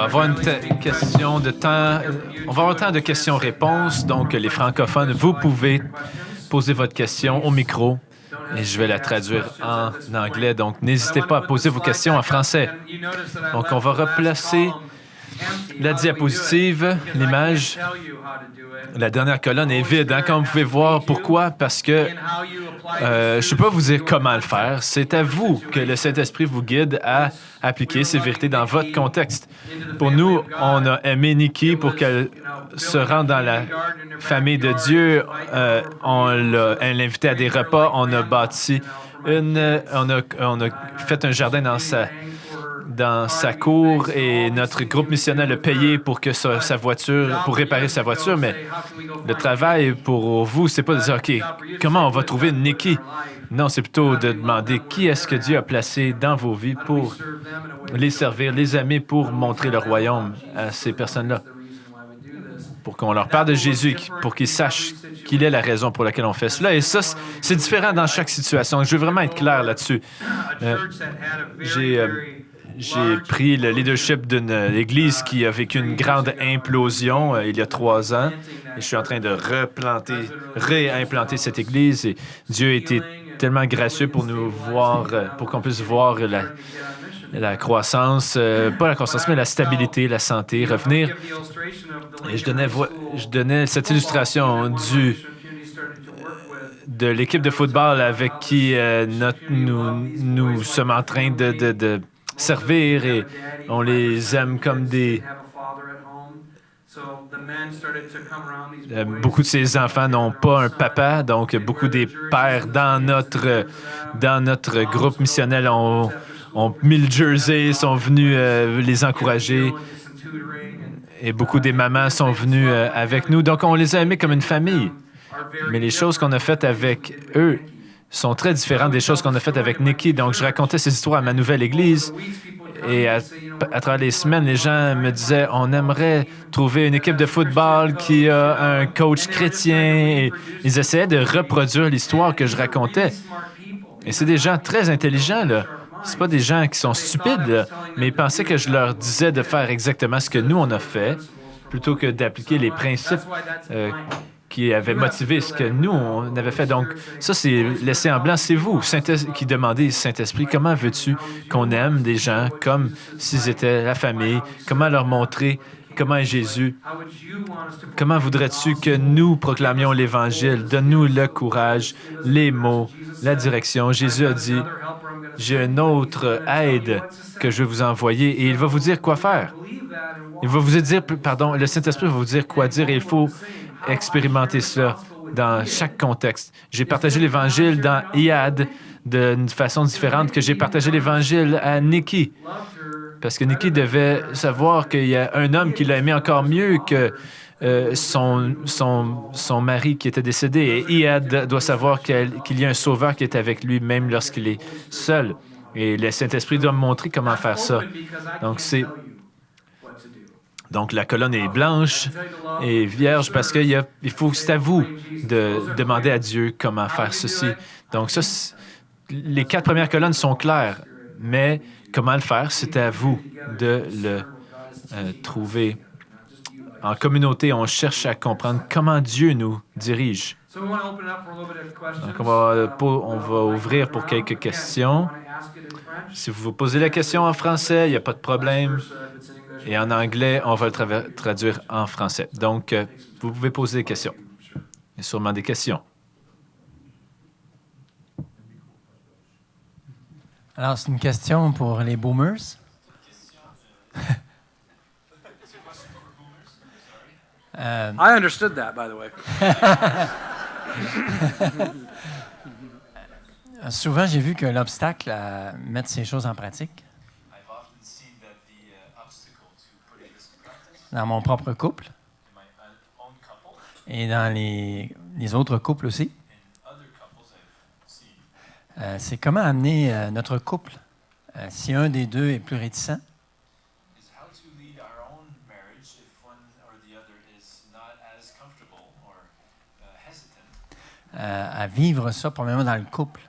va avoir une question de temps. On va avoir un temps de questions-réponses. Donc, les francophones, vous pouvez poser votre question au micro et je vais la traduire en anglais. Donc, n'hésitez pas à poser vos questions en français. Donc, on va replacer la diapositive, l'image. La dernière colonne est vide, hein, comme vous pouvez voir. Pourquoi? Parce que je ne sais pas vous dire comment le faire. C'est à vous que le Saint-Esprit vous guide à appliquer ces vérités dans votre contexte. Pour nous, on a aimé Nikki pour qu'elle se rende dans la famille de Dieu. On l'a invitée à des repas. On a bâti on a fait un jardin dans sa cour et notre groupe missionnaire a payé pour que sa voiture, pour réparer sa voiture, mais le travail pour vous, c'est pas de dire, OK, comment on va trouver Nikki? Non, c'est plutôt de demander qui est-ce que Dieu a placé dans vos vies pour les servir, les aimer, pour montrer le royaume à ces personnes-là. Pour qu'on leur parle de Jésus, pour qu'ils sachent qu'il est la raison pour laquelle on fait cela. Et ça, c'est différent dans chaque situation. Je veux vraiment être clair là-dessus. J'ai pris le leadership d'une église qui a vécu une grande implosion il y a 3 ans. Et je suis en train de réimplanter cette église. Et Dieu a été tellement gracieux pour nous voir, pour qu'on puisse voir la croissance, pas la croissance, mais la stabilité, la santé, revenir. Et je donnais cette illustration de l'équipe de football avec qui nous sommes en train de servir et on les aime comme des... Beaucoup de ces enfants n'ont pas un papa, donc beaucoup des pères dans notre groupe missionnel ont mis le jersey, sont venus les encourager et beaucoup des mamans sont venues avec nous. Donc, on les a aimés comme une famille. Mais les choses qu'on a faites avec eux sont très différentes des choses qu'on a faites avec Nikki. Donc, je racontais ces histoires à ma nouvelle église et à travers les semaines, les gens me disaient, on aimerait trouver une équipe de football qui a un coach chrétien. Et ils essayaient de reproduire l'histoire que je racontais. Et c'est des gens très intelligents, là. C'est pas des gens qui sont stupides, là, mais ils pensaient que je leur disais de faire exactement ce que nous, on a fait, plutôt que d'appliquer les principes qui avaient motivé ce que nous, on avait fait. Donc, ça, c'est laissé en blanc. C'est vous qui demandez, Saint-Esprit, comment veux-tu qu'on aime des gens comme s'ils étaient la famille? Comment leur montrer comment est Jésus? Comment voudrais-tu que nous proclamions l'Évangile? Donne-nous le courage, les mots, la direction. Jésus a dit, j'ai une autre aide que je vais vous envoyer et il va vous dire quoi faire. Il va vous dire, pardon, le Saint-Esprit va vous dire quoi dire et il faut expérimenter cela dans chaque contexte. J'ai partagé l'Évangile dans IAD d'une façon différente que j'ai partagé l'Évangile à Nikki. Parce que Nikki devait savoir qu'il y a un homme qui l'a aimé encore mieux que son mari qui était décédé. Et Iad doit savoir qu'il y a un sauveur qui est avec lui, même lorsqu'il est seul. Et le Saint-Esprit doit me montrer comment faire ça. Donc, la colonne est blanche et vierge parce qu'il faut, c'est à vous de demander à Dieu comment faire ceci. Donc, ça, les 4 premières colonnes sont claires, mais comment le faire, c'est à vous de le trouver. En communauté, on cherche à comprendre comment Dieu nous dirige. Donc, on va ouvrir pour quelques questions. Si vous vous posez la question en français, il n'y a pas de problème. Et en anglais, on va le traduire en français. Donc, vous pouvez poser des questions. Il y a sûrement des questions. Alors, c'est une question pour les boomers. I understood that, by the way. Souvent, j'ai vu que l'obstacle à mettre ces choses en pratique, dans mon propre couple et dans les autres couples aussi, c'est comment amener notre couple, si un des deux est plus réticent, à vivre ça, premièrement, dans le couple.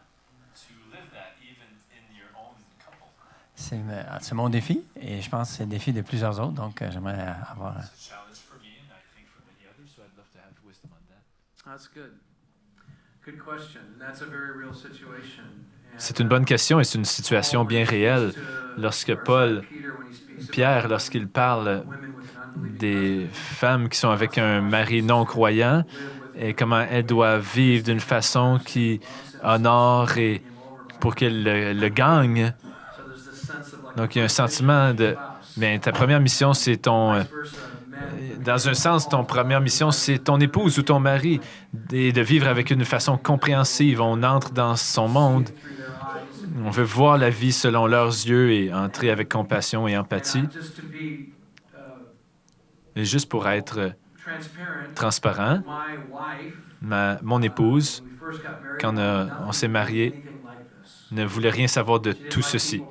c'est mon défi et je pense que c'est le défi de plusieurs autres. Donc, j'aimerais avoir... That's good. Good question. And that's a very real situation. C'est une bonne question et c'est une situation bien réelle. Lorsque Pierre, lorsqu'il parle des femmes qui sont avec un mari non-croyant et comment elles doivent vivre d'une façon qui honore et pour qu'elles le gagnent. Donc, il y a un sentiment de... Bien, ta première mission, c'est ton... Dans un sens, ton première mission, c'est ton épouse ou ton mari, et de vivre avec une façon compréhensive. On entre dans son monde. On veut voir la vie selon leurs yeux et entrer avec compassion et empathie. Et juste pour être transparent, mon épouse, quand on s'est mariés, ne voulait rien savoir de tout ceci.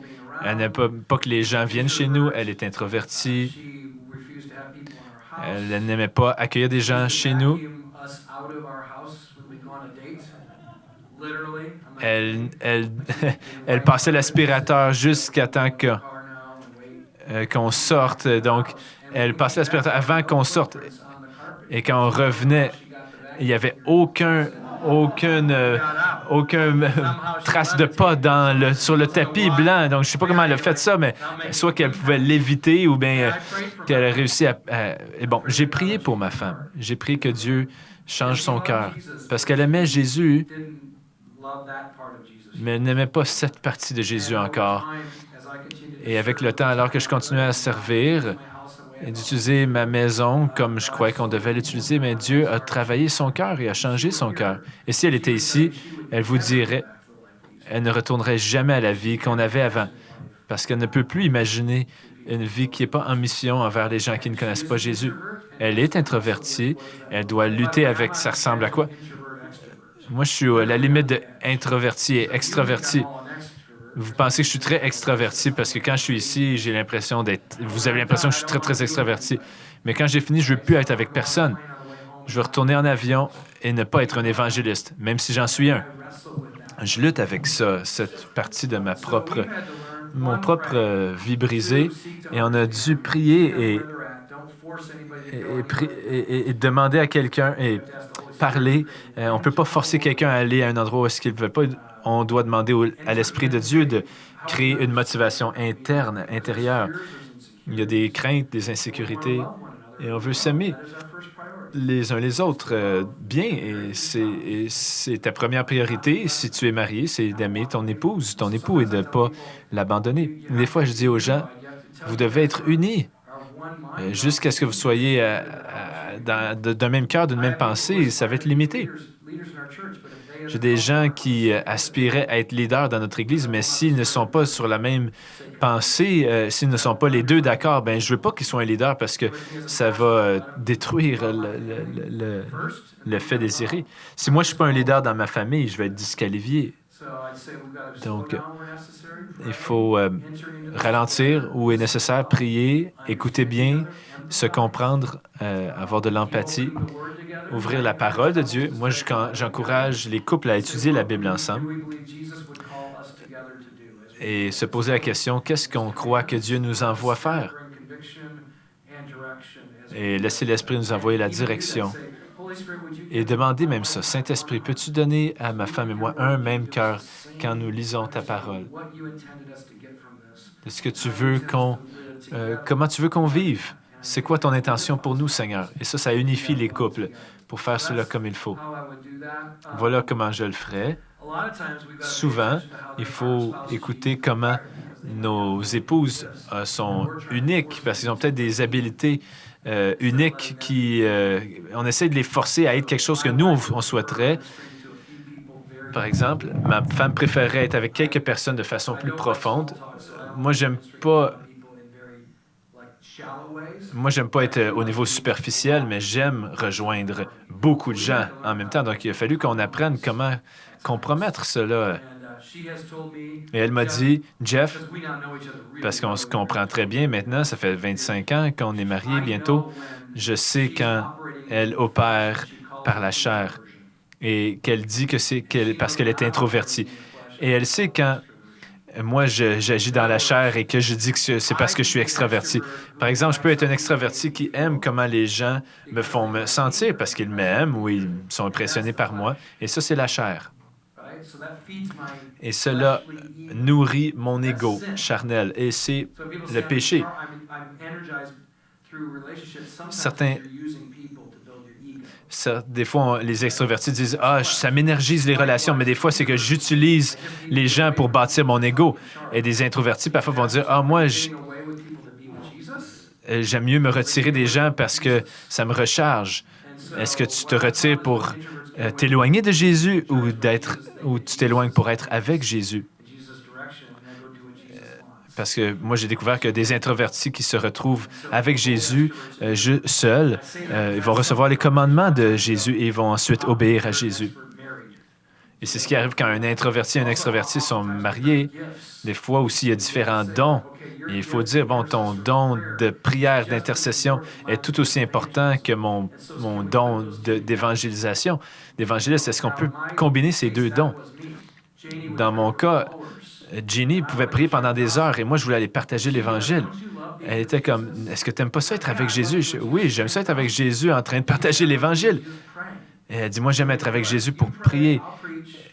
Elle n'aime pas que les gens viennent chez nous. Elle est introvertie. Elle n'aimait pas accueillir des gens chez nous. Elle passait l'aspirateur jusqu'à temps qu'on sorte. Donc, elle passait l'aspirateur avant qu'on sorte. Et quand on revenait, il n'y avait aucune trace de pas sur le tapis blanc. Donc, je ne sais pas comment elle a fait ça, mais soit qu'elle pouvait l'éviter ou bien qu'elle a réussi à... Et bon, j'ai prié pour ma femme. J'ai prié que Dieu change son cœur. Parce qu'elle aimait Jésus, mais elle n'aimait pas cette partie de Jésus encore. Et avec le temps, alors que je continuais à servir et d'utiliser ma maison comme je croyais qu'on devait l'utiliser, mais Dieu a travaillé son cœur et a changé son cœur. Et si elle était ici, elle vous dirait, elle ne retournerait jamais à la vie qu'on avait avant, parce qu'elle ne peut plus imaginer une vie qui n'est pas en mission envers les gens qui ne connaissent pas Jésus. Elle est introvertie, elle doit lutter avec ça ressemble à quoi? Moi, je suis à la limite de introverti et extraverti. Vous pensez que je suis très extraverti parce que quand je suis ici, j'ai l'impression d'être... Vous avez l'impression que je suis très, très extraverti. Mais quand j'ai fini, je ne veux plus être avec personne. Je veux retourner en avion et ne pas être un évangéliste, même si j'en suis un. Je lutte avec ça, cette partie de mon propre vie brisée. Et on a dû prier et demander à quelqu'un et parler. On ne peut pas forcer quelqu'un à aller à un endroit où est-ce qu'il ne veut pas. On doit demander à l'Esprit de Dieu de créer une motivation intérieure. Il y a des craintes, des insécurités, et on veut s'aimer les uns les autres bien. Et c'est ta première priorité, si tu es marié, c'est d'aimer ton épouse, ton époux, et de ne pas l'abandonner. Des fois, je dis aux gens, vous devez être unis jusqu'à ce que vous soyez d'un même cœur, d'une même pensée. Ça va être limité. J'ai des gens qui aspiraient à être leaders dans notre Église, mais s'ils ne sont pas sur la même pensée, s'ils ne sont pas les deux d'accord, ben je veux pas qu'ils soient un leader parce que ça va détruire le fait désiré. Si moi, je suis pas un leader dans ma famille, je vais être disqualifié. Donc, il faut ralentir où est nécessaire, prier, écouter bien, se comprendre, avoir de l'empathie, ouvrir la parole de Dieu. Moi, j'encourage les couples à étudier la Bible ensemble et se poser la question, qu'est-ce qu'on croit que Dieu nous envoie faire? Et laisser l'Esprit nous envoyer la direction. Et demander même ça, Saint-Esprit, peux-tu donner à ma femme et moi un même cœur quand nous lisons ta parole? Est-ce que tu veux comment tu veux qu'on vive? C'est quoi ton intention pour nous, Seigneur? Et ça unifie les couples pour faire cela comme il faut. Voilà comment je le ferai. Souvent, il faut écouter comment nos épouses sont uniques, parce qu'ils ont peut-être des habiletés uniques on essaie de les forcer à être quelque chose que nous, on souhaiterait. Par exemple, ma femme préférerait être avec quelques personnes de façon plus profonde. Moi, j'aime pas être au niveau superficiel, mais j'aime rejoindre beaucoup de gens en même temps. Donc, il a fallu qu'on apprenne comment compromettre cela. Et elle m'a dit, Jeff, parce qu'on se comprend très bien maintenant, ça fait 25 ans qu'on est mariés bientôt, je sais quand elle opère par la chair et qu'elle dit que c'est parce qu'elle est introvertie. Et elle sait quand moi, j'agis dans la chair et que je dis que c'est parce que je suis extraverti. Par exemple, je peux être un extraverti qui aime comment les gens me font me sentir parce qu'ils m'aiment ou ils sont impressionnés par moi. Et ça, c'est la chair. Et cela nourrit mon ego charnel. Et c'est le péché. Des fois, les extrovertis disent « Ah, ça m'énergise les relations », mais des fois, c'est que j'utilise les gens pour bâtir mon ego. Et des introvertis, parfois, vont dire « Ah, moi, j'aime mieux me retirer des gens parce que ça me recharge. » Est-ce que tu te retires pour t'éloigner de Jésus ou tu t'éloignes pour être avec Jésus? Parce que moi, j'ai découvert que des introvertis qui se retrouvent avec Jésus seuls, ils vont recevoir les commandements de Jésus et ils vont ensuite obéir à Jésus. Et c'est ce qui arrive quand un introverti et un extraverti sont mariés. Des fois aussi, il y a différents dons. Et il faut dire, bon, ton don de prière, d'intercession est tout aussi important que mon don d'évangélisation. D'évangéliste, est-ce qu'on peut combiner ces deux dons? Dans mon cas, Jeannie pouvait prier pendant des heures et moi, je voulais aller partager l'Évangile. Elle était comme, « Est-ce que tu n'aimes pas ça être avec Jésus? » Oui, j'aime ça être avec Jésus en train de partager l'Évangile. Et elle dit, « Moi, j'aime être avec Jésus pour prier. »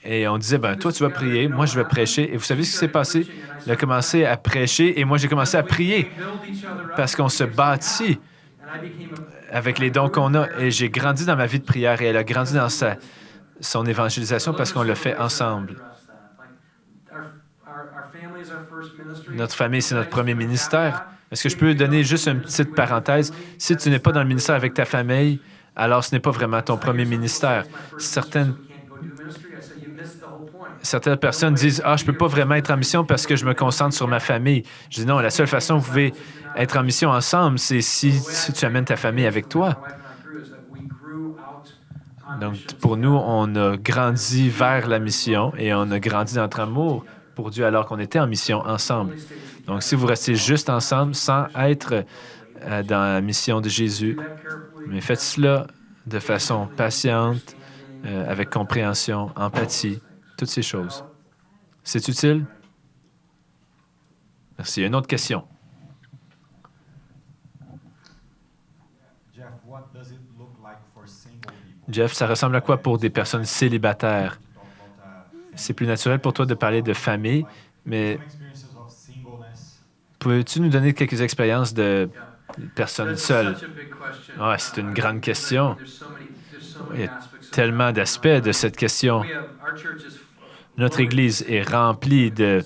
Et on disait, « Ben, toi, tu vas prier, moi, je vais prêcher. » Et vous savez ce qui s'est passé? Elle a commencé à prêcher et moi, j'ai commencé à prier parce qu'on se bâtit avec les dons qu'on a. Et j'ai grandi dans ma vie de prière et elle a grandi dans son évangélisation parce qu'on l'a fait ensemble. Notre famille, c'est notre premier ministère. Est-ce que je peux donner juste une petite parenthèse? Si tu n'es pas dans le ministère avec ta famille, alors ce n'est pas vraiment ton premier ministère. Certaines personnes disent « Ah, je ne peux pas vraiment être en mission parce que je me concentre sur ma famille. » Je dis « Non, la seule façon que vous pouvez être en mission ensemble, c'est si tu amènes ta famille avec toi. » Donc, pour nous, on a grandi vers la mission et on a grandi dans notre amour pour Dieu alors qu'on était en mission ensemble. Donc, si vous restez juste ensemble sans être dans la mission de Jésus, mais faites cela de façon patiente, avec compréhension, empathie, toutes ces choses. C'est utile? Merci. Une autre question. Jeff, ça ressemble à quoi pour des personnes célibataires? C'est plus naturel pour toi de parler de famille, mais peux-tu nous donner quelques expériences de personnes seules? Ah, c'est une grande question. Il y a tellement d'aspects de cette question. Notre Église est remplie de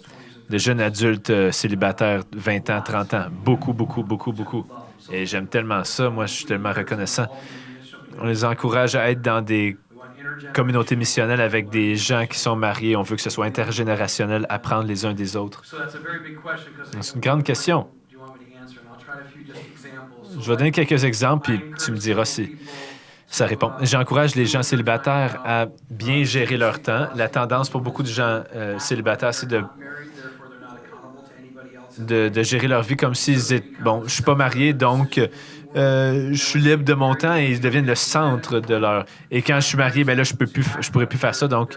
jeunes adultes célibataires, 20 ans, 30 ans. Beaucoup, beaucoup, beaucoup, beaucoup. Et j'aime tellement ça. Moi, je suis tellement reconnaissant. On les encourage à être dans des communautés missionnelles avec des gens qui sont mariés. On veut que ce soit intergénérationnel, apprendre les uns des autres. C'est une grande question. Je vais donner quelques exemples, puis tu me diras si ça répond. J'encourage les gens célibataires à bien gérer leur temps. La tendance pour beaucoup de gens célibataires, c'est de gérer leur vie comme s'ils étaient... Bon, je suis pas marié, donc je suis libre de mon temps et ils deviennent le centre de leur... Et quand je suis marié, bien là, je pourrais plus faire ça. Donc,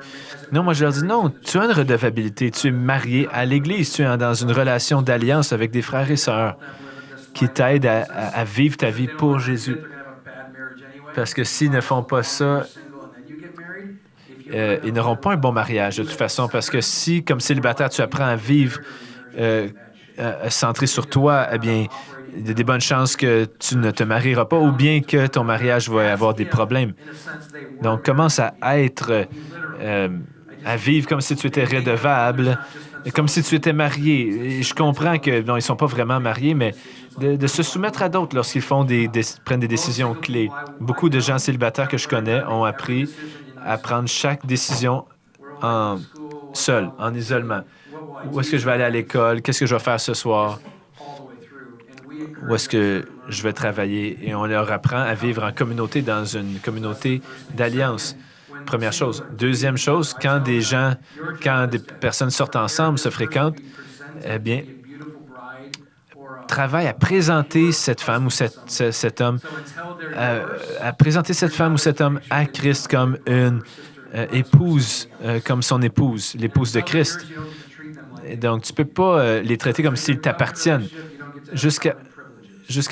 non, moi, je leur dis, non, tu as une redevabilité. Tu es marié à l'Église. Tu es dans une relation d'alliance avec des frères et sœurs qui t'aident à vivre ta vie pour Jésus. Parce que s'ils ne font pas ça, ils n'auront pas un bon mariage de toute façon. Parce que si, comme célibataire, tu apprends à vivre centré sur toi, eh bien, il y a des bonnes chances que tu ne te marieras pas ou bien que ton mariage va avoir des problèmes. Donc, commence à vivre comme si tu étais redevable, comme si tu étais marié. Et je comprends que, non, ils ne sont pas vraiment mariés, mais de se soumettre à d'autres lorsqu'ils prennent des décisions clés. Beaucoup de gens célibataires que je connais ont appris à prendre chaque décision seul, en isolement. Où est-ce que je vais aller à l'école? Qu'est-ce que je vais faire ce soir? Où est-ce que je vais travailler? Et on leur apprend à vivre en communauté, dans une communauté d'alliance. Première chose. Deuxième chose, quand des personnes sortent ensemble, se fréquentent, eh bien, travaille à présenter cette femme ou cet homme, à présenter cette femme ou cet homme à Christ comme une épouse, comme son épouse, l'épouse de Christ. Et donc, tu ne peux pas les traiter comme s'ils t'appartiennent. Jusqu'à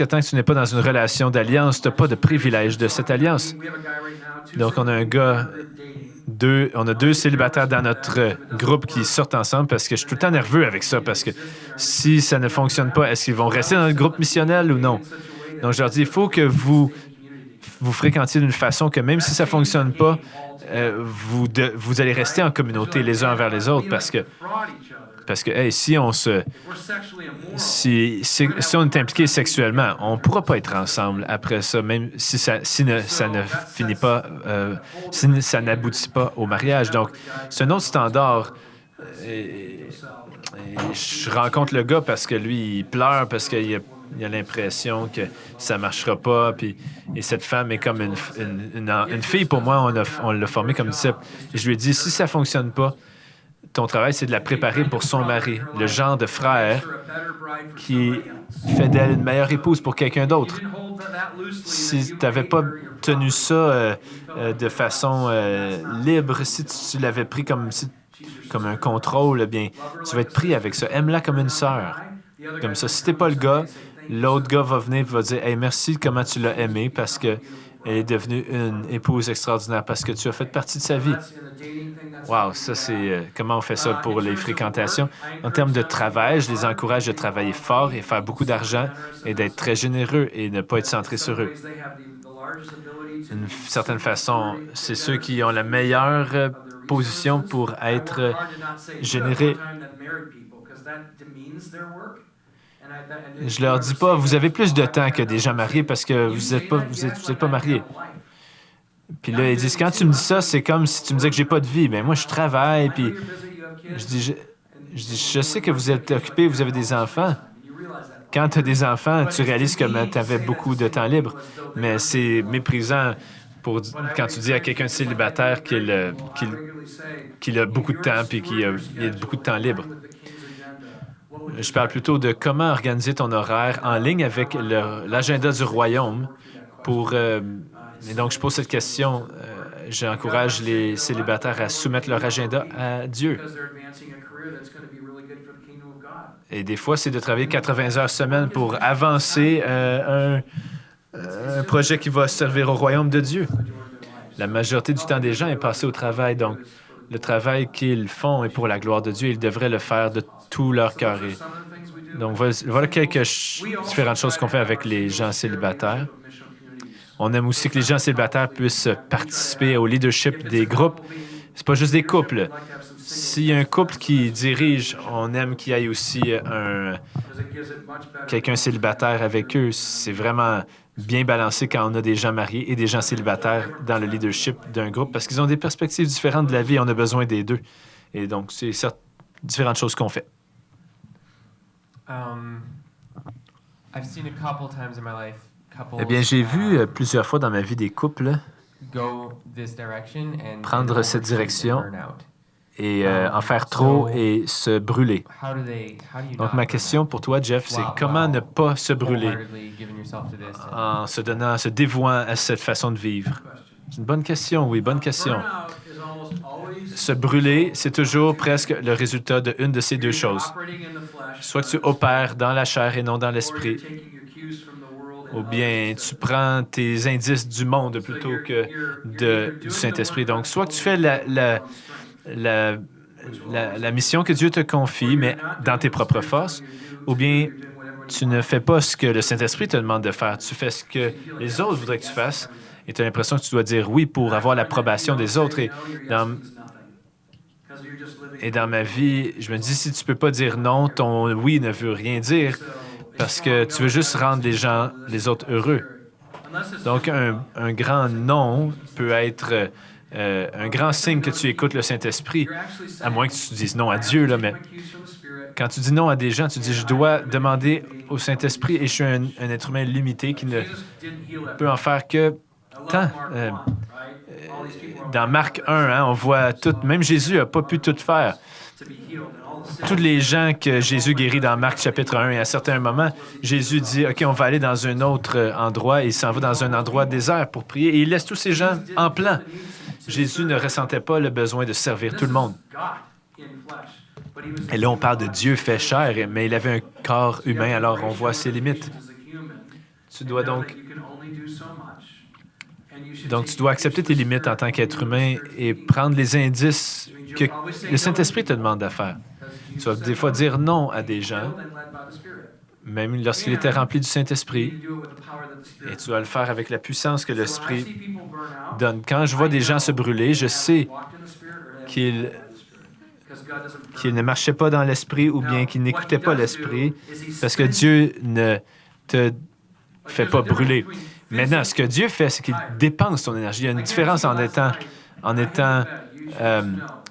temps que tu n'es pas dans une relation d'alliance, tu n'as pas de privilège de cette alliance. Donc, on a un gars, on a 2 célibataires dans notre groupe qui sortent ensemble parce que je suis tout le temps nerveux avec ça, parce que si ça ne fonctionne pas, est-ce qu'ils vont rester dans le groupe missionnel ou non? Donc, je leur dis, il faut que vous fréquentiez d'une façon que même si ça ne fonctionne pas, vous allez rester en communauté les uns envers les autres parce que hey, si on est impliqué sexuellement, on ne pourra pas être ensemble après ça, même si ça ne finit pas, si ça n'aboutit pas au mariage. Donc, c'est un autre standard. Et je rencontre le gars parce que lui, il pleure parce qu'il a l'impression que ça ne marchera pas. Et cette femme est comme une fille pour moi. On l'a formée comme disciple. Et je lui ai dit, si ça ne fonctionne pas, ton travail, c'est de la préparer pour son mari, le genre de frère qui fait d'elle une meilleure épouse pour quelqu'un d'autre. Si tu n'avais pas tenu ça de façon libre, si tu l'avais pris comme un contrôle, eh bien, tu vas être pris avec ça. Aime-la comme une sœur. Comme ça, si tu n'es pas le gars, l'autre gars va venir et va dire « Hey, merci de comment tu l'as aimée parce qu'elle est devenue une épouse extraordinaire, parce que tu as fait partie de sa vie. » Wow, ça, c'est comment on fait ça pour les fréquentations. En termes de travail, je les encourage de travailler fort et faire beaucoup d'argent et d'être très généreux et ne pas être centré sur eux. D'une certaine façon, c'est ceux qui ont la meilleure position pour être généreux. Je leur dis pas, vous avez plus de temps que des gens mariés parce que vous êtes pas mariés. Puis là, ils disent, quand tu me dis ça, c'est comme si tu me disais que j'ai pas de vie. Mais moi, je travaille, puis je dis, je sais que vous êtes occupé, vous avez des enfants. Quand tu as des enfants, tu réalises que tu avais beaucoup de temps libre. Mais c'est méprisant quand tu dis à quelqu'un célibataire qu'il a beaucoup de temps puis qu'il a beaucoup de temps libre. Je parle plutôt de comment organiser ton horaire en ligne avec l'agenda du royaume pour... et donc, je pose cette question. J'encourage les célibataires à soumettre leur agenda à Dieu. Et des fois, c'est de travailler 80 heures semaine pour avancer un projet qui va servir au royaume de Dieu. La majorité du temps des gens est passé au travail. Donc, le travail qu'ils font est pour la gloire de Dieu. Ils devraient le faire de tout leur cœur. Donc, voilà quelques différentes choses qu'on fait avec les gens célibataires. On aime aussi que les gens célibataires puissent participer au leadership des groupes. C'est pas juste des couples. S'il y a un couple qui dirige, on aime qu'il y ait aussi quelqu'un célibataire avec eux. C'est vraiment bien balancé quand on a des gens mariés et des gens célibataires dans le leadership d'un groupe parce qu'ils ont des perspectives différentes de la vie et on a besoin des deux. Et donc, c'est différentes choses qu'on fait. Eh bien, j'ai vu plusieurs fois dans ma vie des couples prendre cette direction et en faire trop et se brûler. Donc, ma question pour toi, Jeff, c'est comment ne pas se brûler en se dévouant à cette façon de vivre? C'est une bonne question, oui, bonne question. Se brûler, c'est toujours presque le résultat d'une de ces deux choses. Soit que tu opères dans la chair et non dans l'esprit, ou bien tu prends tes indices du monde plutôt que du Saint-Esprit. Donc, soit que tu fais la mission que Dieu te confie, mais dans tes propres forces, ou bien tu ne fais pas ce que le Saint-Esprit te demande de faire. Tu fais ce que les autres voudraient que tu fasses et tu as l'impression que tu dois dire oui pour avoir l'approbation des autres. Et dans ma vie, je me dis, si tu ne peux pas dire non, ton oui ne veut rien dire parce que tu veux juste rendre les autres heureux. Donc, un grand non peut être un grand signe que tu écoutes le Saint-Esprit, à moins que tu dises non à Dieu, là, mais quand tu dis non à des gens, tu dis, je dois demander au Saint-Esprit et je suis un être humain limité qui ne peut en faire que tant. Dans Marc 1, on voit tout, même Jésus n'a pas pu tout faire. Tous les gens que Jésus guérit dans Marc chapitre 1, et à certains moments, Jésus dit, OK, on va aller dans un autre endroit, et il s'en va dans un endroit désert pour prier, et il laisse tous ces gens en plan. Jésus ne ressentait pas le besoin de servir tout le monde. Et là, on parle de Dieu fait chair, mais il avait un corps humain, alors on voit ses limites. Tu dois donc tu dois accepter tes limites en tant qu'être humain et prendre les indices que le Saint-Esprit te demande de faire. Tu vas des fois dire non à des gens, même lorsqu'il était rempli du Saint-Esprit, et tu dois le faire avec la puissance que l'Esprit donne. Quand je vois des gens se brûler, je sais qu'ils ne marchaient pas dans l'Esprit ou bien qu'ils n'écoutaient pas l'Esprit, parce que Dieu ne te fait pas brûler. Maintenant, ce que Dieu fait, c'est qu'il dépense ton énergie. Il y a une différence en étant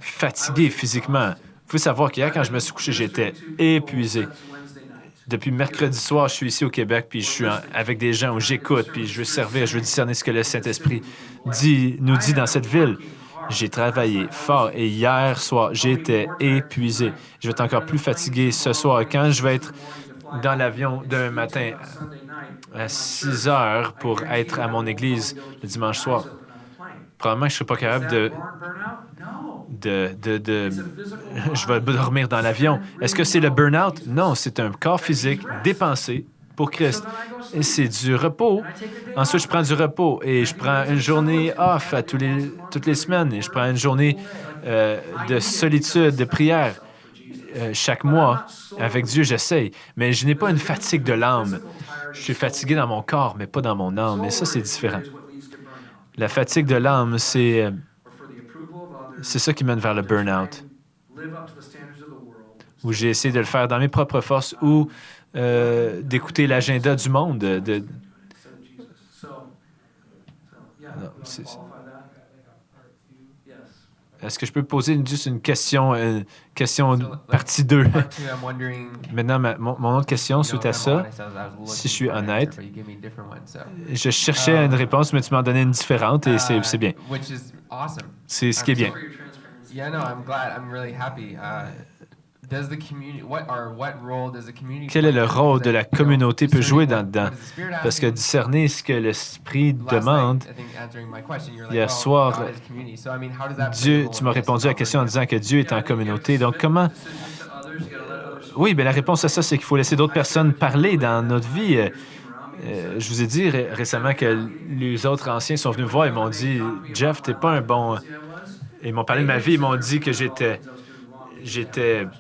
fatigué physiquement. Il faut savoir qu'hier, quand je me suis couché, j'étais épuisé. Depuis mercredi soir, je suis ici au Québec, puis je suis avec des gens où j'écoute, puis je veux servir, je veux discerner ce que le Saint-Esprit nous dit dans cette ville. J'ai travaillé fort et hier soir, j'étais épuisé. Je vais être encore plus fatigué ce soir. Quand je vais être dans l'avion demain matin à 6 heures pour être à mon église le dimanche soir, probablement que je ne serai pas capable je vais dormir dans l'avion. Est-ce que c'est le burn-out? Non, c'est un corps physique dépensé pour Christ. Et c'est du repos. Ensuite, je prends du repos et je prends une journée off toutes les semaines et je prends une journée de solitude, de prière. Chaque mois, avec Dieu, j'essaye. Mais je n'ai pas une fatigue de l'âme. Je suis fatigué dans mon corps, mais pas dans mon âme. Et ça, c'est différent. La fatigue de l'âme, c'est ça qui mène vers le burn-out. Où j'ai essayé de le faire dans mes propres forces ou d'écouter l'agenda du monde. Est-ce que je peux poser juste une question partie 2? Maintenant, mon autre question suite à ça, si je suis honnête, je cherchais une réponse, mais tu m'en donnais une différente et c'est bien. C'est ce qui est bien. Quel est le rôle de la communauté peut jouer là-dedans? Parce que discerner ce que l'Esprit demande, hier soir, Dieu, tu m'as répondu à la question en disant que Dieu est en communauté. Donc, comment... Oui, bien la réponse à ça, c'est qu'il faut laisser d'autres personnes parler dans notre vie. Je vous ai dit récemment que les autres anciens sont venus me voir et m'ont dit « Jeff, t'es pas un bon... » Ils m'ont parlé de ma vie, ils m'ont dit que j'étais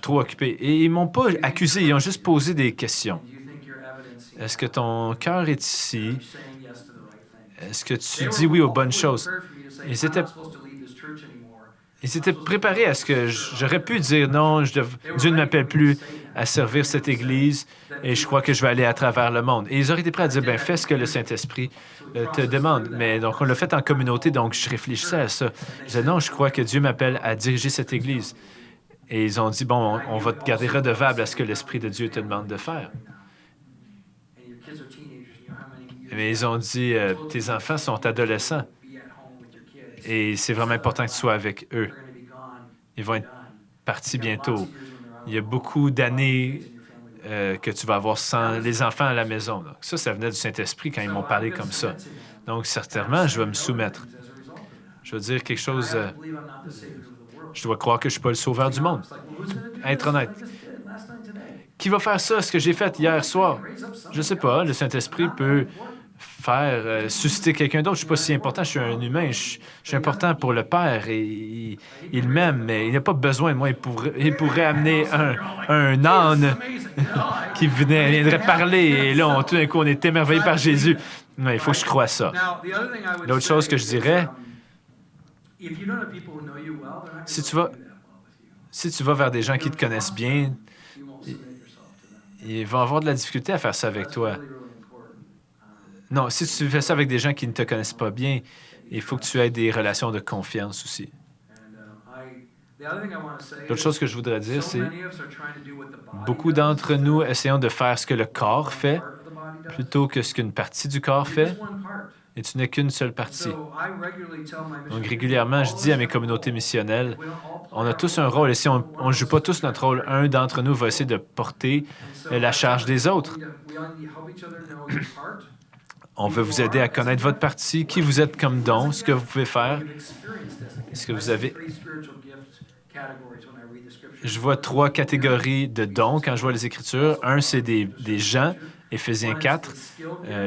trop occupé. Et ils m'ont pas accusé, ils ont juste posé des questions. Est-ce que ton cœur est ici? Est-ce que tu dis oui aux bonnes choses? Ils étaient préparés à ce que j'aurais pu dire non, Dieu ne m'appelle plus à servir cette Église et je crois que je vais aller à travers le monde. Et ils auraient été prêts à dire, bien, fais ce que le Saint-Esprit te demande. Mais donc, on l'a fait en communauté, donc je réfléchissais à ça. Je disais, non, je crois que Dieu m'appelle à diriger cette Église. Et ils ont dit, bon, on va te garder redevable à ce que l'Esprit de Dieu te demande de faire. Mais ils ont dit, tes enfants sont adolescents. Et c'est vraiment important que tu sois avec eux. Ils vont être partis bientôt. Il y a beaucoup d'années que tu vas avoir sans les enfants à la maison. Donc, ça venait du Saint-Esprit quand ils m'ont parlé comme ça. Donc, certainement, je vais me soumettre. Je veux dire quelque chose... je dois croire que je ne suis pas le sauveur du monde. Être honnête. Qui va faire ça, ce que j'ai fait hier soir? Je ne sais pas. Le Saint-Esprit peut susciter quelqu'un d'autre. Je ne suis pas si important. Je suis un humain. Je suis important pour le Père. Et il m'aime, mais il n'a pas besoin de moi. Il pourrait amener un âne qui viendrait parler. Et là, tout d'un coup, on est émerveillé par Jésus. Mais il faut que je croie ça. L'autre chose que je dirais, si tu vas vers des gens qui te connaissent bien, ils vont avoir de la difficulté à faire ça avec toi. Non, si tu fais ça avec des gens qui ne te connaissent pas bien, il faut que tu aies des relations de confiance aussi. L'autre chose que je voudrais dire, c'est beaucoup d'entre nous essayons de faire ce que le corps fait plutôt que ce qu'une partie du corps fait, et tu n'es qu'une seule partie. Donc, régulièrement, je dis à mes communautés missionnelles, on a tous un rôle, et si on ne joue pas tous notre rôle, un d'entre nous va essayer de porter la charge des autres. On veut vous aider à connaître votre partie, qui vous êtes comme don, ce que vous pouvez faire. Est-ce que vous avez... je vois 3 catégories de dons quand je vois les Écritures. Un, c'est des gens, Éphésiens 4,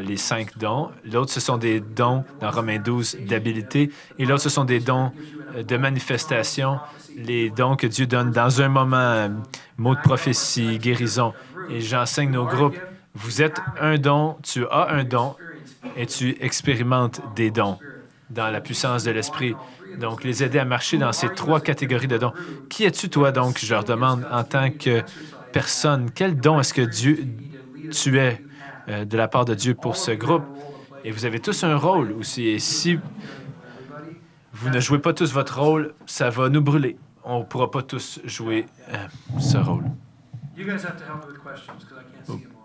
les 5 dons. L'autre, ce sont des dons, dans Romains 12, d'habileté. Et l'autre, ce sont des dons de manifestation, les dons que Dieu donne dans un moment, mots de prophétie, guérison. Et j'enseigne nos groupes. Vous êtes un don, tu as un don et tu expérimentes des dons dans la puissance de l'Esprit. Donc, les aider à marcher dans ces 3 catégories de dons. Qui es-tu, toi, donc, je leur demande, en tant que personne, quel don est-ce que tu es de la part de Dieu pour ce groupe? Et vous avez tous un rôle aussi. Et si vous ne jouez pas tous votre rôle, ça va nous brûler. On ne pourra pas tous jouer ce rôle. You guys have to help me with questions because I can't see them all.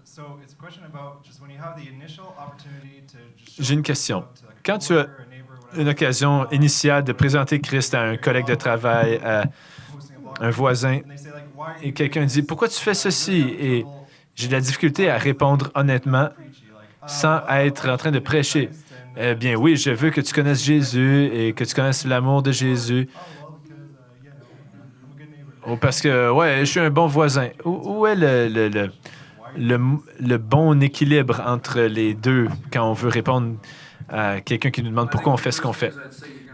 So it's a question about just when you have the initial opportunity to just J'ai une question. Quand tu as une occasion initiale de présenter Christ à un collègue de travail, à un voisin, et quelqu'un dit « Pourquoi tu fais ceci? » Et j'ai de la difficulté à répondre honnêtement sans être en train de prêcher. Eh bien oui, je veux que tu connaisses Jésus et que tu connaisses l'amour de Jésus. Ou parce que, ouais, je suis un bon voisin. Où est le bon équilibre entre les deux quand on veut répondre à quelqu'un qui nous demande pourquoi on fait ce qu'on fait?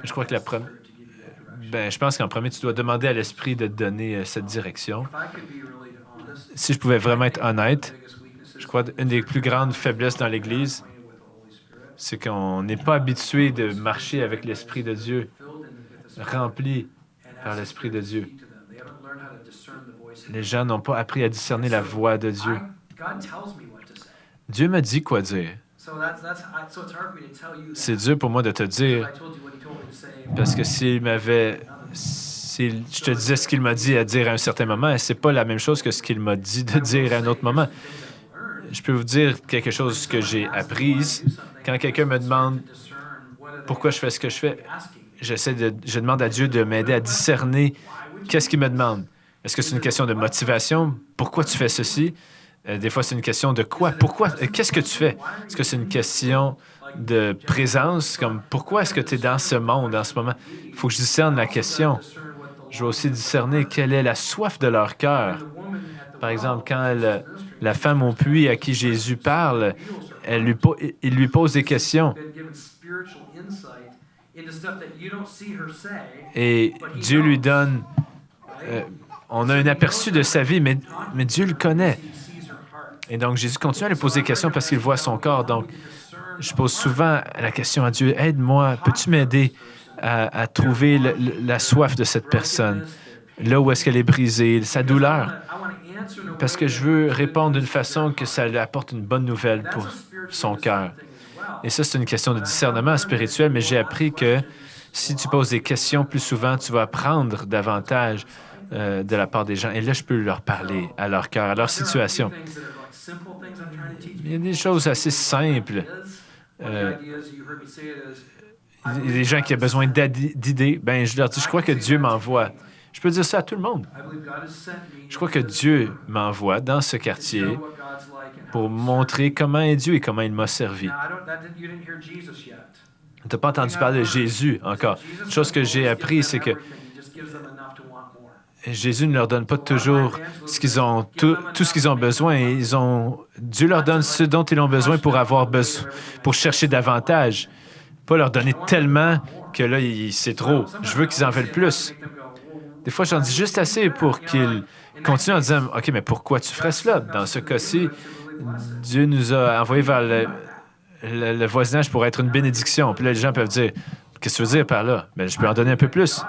Je crois que je pense qu'en premier, tu dois demander à l'Esprit de te donner cette direction. Si je pouvais vraiment être honnête, je crois qu'une des plus grandes faiblesses dans l'Église, c'est qu'on n'est pas habitué de marcher avec l'Esprit de Dieu, rempli par l'Esprit de Dieu. Les gens n'ont pas appris à discerner la voix de Dieu. Dieu me dit quoi dire. C'est dur pour moi de te dire, parce que si je te disais ce qu'il m'a dit à dire à un certain moment, c'est pas la même chose que ce qu'il m'a dit de dire à un autre moment. Je peux vous dire quelque chose que j'ai appris. Quand quelqu'un me demande pourquoi je fais ce que je fais, je demande à Dieu de m'aider à discerner qu'est-ce qu'il me demande. Est-ce que c'est une question de motivation? Pourquoi tu fais ceci? Des fois, c'est une question de quoi? Pourquoi? Qu'est-ce que tu fais? Est-ce que c'est une question de présence? Comme pourquoi est-ce que tu es dans ce monde en ce moment? Il faut que je discerne la question. Je vais aussi discerner quelle est la soif de leur cœur. Par exemple, quand la femme au puits à qui Jésus parle, il lui pose des questions. Et Dieu lui donne... on a un aperçu de sa vie, mais Dieu le connaît. Et donc, Jésus continue à lui poser des questions parce qu'il voit son corps. Donc, je pose souvent la question à Dieu, « Aide-moi, peux-tu m'aider à trouver la soif de cette personne, là où est-ce qu'elle est brisée, sa douleur? » Parce que je veux répondre d'une façon que ça lui apporte une bonne nouvelle pour son cœur. Et ça, c'est une question de discernement spirituel, mais j'ai appris que si tu poses des questions plus souvent, tu vas apprendre davantage de la part des gens. Et là, je peux leur parler à leur cœur, à leur situation. Il y a des choses assez simples. Il y a des gens qui ont besoin d'idées. Bien, je leur dis, je crois que Dieu m'envoie. Je peux dire ça à tout le monde. Je crois que Dieu m'envoie dans ce quartier pour montrer comment est Dieu et comment il m'a servi. Tu n'as pas entendu parler de Jésus encore. Une chose que j'ai appris, c'est que Jésus ne leur donne pas toujours tout ce qu'ils ont besoin. Dieu leur donne ce dont ils ont besoin pour chercher davantage. Pas leur donner tellement que là, c'est trop. Je veux qu'ils en veulent plus. Des fois, j'en dis juste assez pour qu'ils continuent en disant « OK, mais pourquoi tu ferais cela? » Dans ce cas-ci, Dieu nous a envoyés vers le voisinage pour être une bénédiction. Puis là, les gens peuvent dire « Qu'est-ce que tu veux dire par là? » Bien, je peux en donner un peu plus.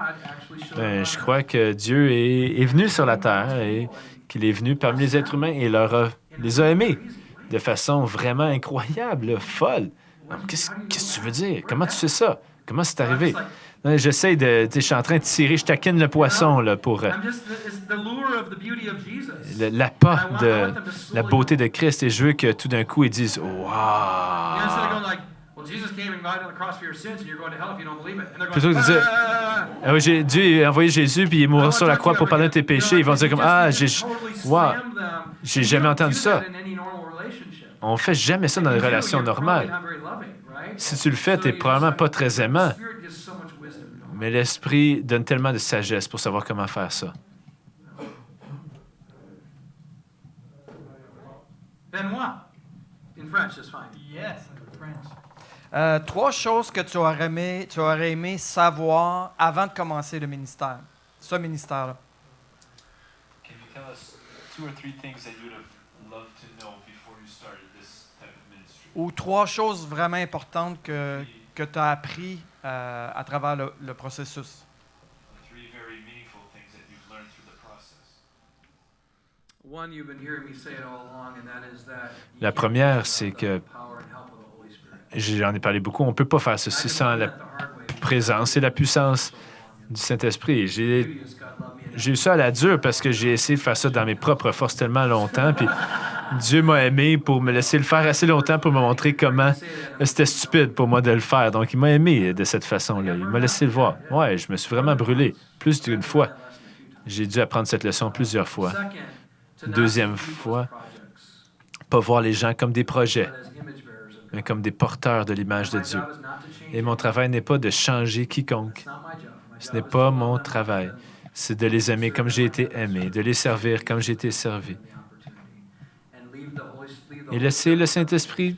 Bien, je crois que Dieu est venu sur la terre et qu'il est venu parmi les êtres humains et les a aimés de façon vraiment incroyable, folle. Qu'est-ce que tu veux dire? Comment tu sais ça? Comment c'est arrivé? J'essaie je suis en train de tirer, je taquine le poisson là, pour l'appât de la beauté de Christ et je veux que tout d'un coup, ils disent « Wow! » Plutôt que de dire ah oui, Dieu a envoyé Jésus puis il est mort sur la croix pour pardonner tes péchés, ils vont dire comme « Ah, j'ai jamais entendu ça. » On ne fait jamais ça dans les relations normales. Si tu le fais, tu n'es probablement pas très aimant. Mais l'Esprit donne tellement de sagesse pour savoir comment faire ça. Benoit, in French, it's fine. Yes, French. 3 choses que tu aurais aimé savoir avant de commencer le ministère. Ce ministère-là. Can you tell us 2 or 3 things that you would have loved to know before you started this type of ministry? Ou 3 choses vraiment importantes que tu as appris à travers le processus. 3 very meaningful things that you've learned through the process. One, you've been hearing me say it all along, and that is that you La can't première, do c'est without que the power and help of the Holy Spirit. j'en ai parlé beaucoup, on ne peut pas faire ceci I sans learned la that the hard way. présence et la puissance du Saint-Esprit. J'ai Beauty is God loved me enough. eu ça à la dure parce que j'ai essayé de faire ça dans mes propres forces tellement longtemps, puis Dieu m'a aimé pour me laisser le faire assez longtemps pour me montrer comment c'était stupide pour moi de le faire. Donc, il m'a aimé de cette façon-là. Il m'a laissé le voir. Ouais, je me suis vraiment brûlé plus d'une fois. J'ai dû apprendre cette leçon plusieurs fois. Second, to not Deuxième see people's fois, projects, pas voir les gens comme des projets, but as image bearers of God. mais comme des porteurs de l'image de My Dieu. job is not to change Et mon travail n'est pas de changer quiconque. It's not my job. My Ce job n'est is to pas love mon them travail. and C'est de les aimer comme j'ai été aimé, de les servir comme j'ai été servi. the opportunity. And leave the Holy Et laisser le Saint-Esprit,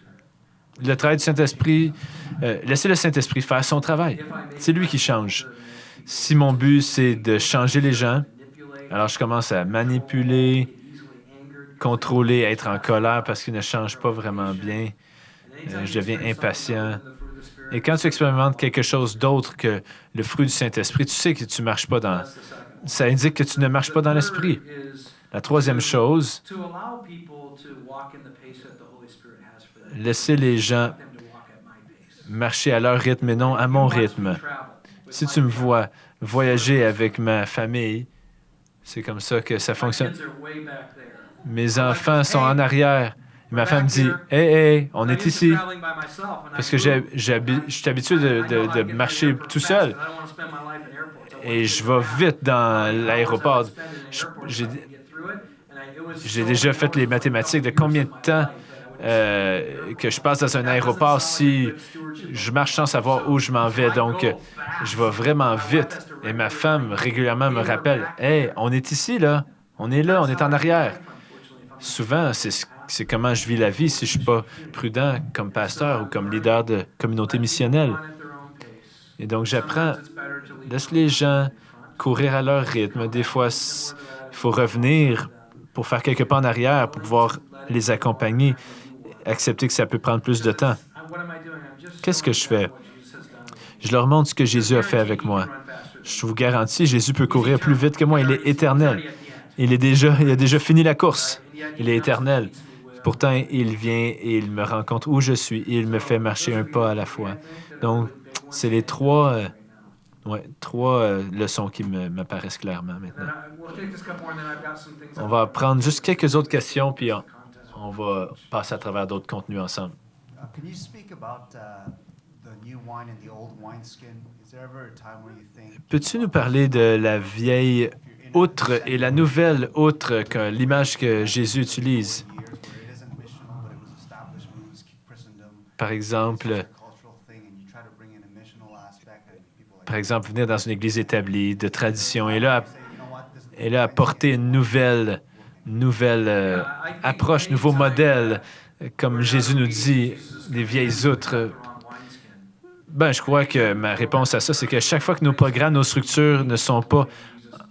le travail du Saint-Esprit, laisser le Saint-Esprit faire son travail. C'est lui qui change. Si mon but, c'est de changer les gens, alors je commence à manipuler, contrôler, être en colère parce qu'ils ne changent pas vraiment bien. Je deviens impatient. Et quand tu expérimentes quelque chose d'autre que le fruit du Saint-Esprit, tu sais que tu ne marches pas dans... Ça indique que tu ne marches pas dans l'Esprit. La troisième chose, laisser les gens marcher à leur rythme et non à mon rythme. Si tu me vois voyager avec ma famille, c'est comme ça que ça fonctionne. Mes enfants sont en arrière. Ma femme dit « Hey, hey, on est ici. » Parce que je suis habitué de marcher tout seul. Et je vais vite dans l'aéroport. J'ai déjà fait les mathématiques de combien de temps que je passe dans un aéroport si je marche sans savoir où je m'en vais. Donc, je vais vraiment vite. Et ma femme régulièrement me rappelle « Hey, on est ici, là. On est là, on est en arrière. » Souvent, c'est comment je vis la vie si je ne suis pas prudent comme pasteur ou comme leader de communauté missionnelle. Et donc, j'apprends, laisse les gens courir à leur rythme. Des fois, il faut revenir pour faire quelques pas en arrière, pour pouvoir les accompagner, accepter que ça peut prendre plus de temps. Qu'est-ce que je fais? Je leur montre ce que Jésus a fait avec moi. Je vous garantis, Jésus peut courir plus vite que moi. Il est éternel. Il a déjà fini la course. Il est éternel. Pourtant, il vient et il me rencontre où je suis et il me fait marcher un pas à la fois. Donc, c'est les trois leçons qui m'apparaissent clairement maintenant. On va prendre juste quelques autres questions, puis on va passer à travers d'autres contenus ensemble. Can you speak about the new wine and the old wineskin? Is there ever a time where you think Peux-tu nous parler de la vieille outre et la nouvelle outre, que l'image que Jésus utilise? years where it isn't missional, but it was established when it was Christendom? Par exemple, It's a cultural thing, and you try to bring in a missional aspect, and people are like, venir dans une église établie, de tradition, et là, say, you know what, this apporter une nouvelle approche, nouveau modèle, comme Jésus nous dit, les vieilles outres. Ben, je crois que ma réponse à ça, c'est que chaque fois que nos programmes, nos structures ne sont pas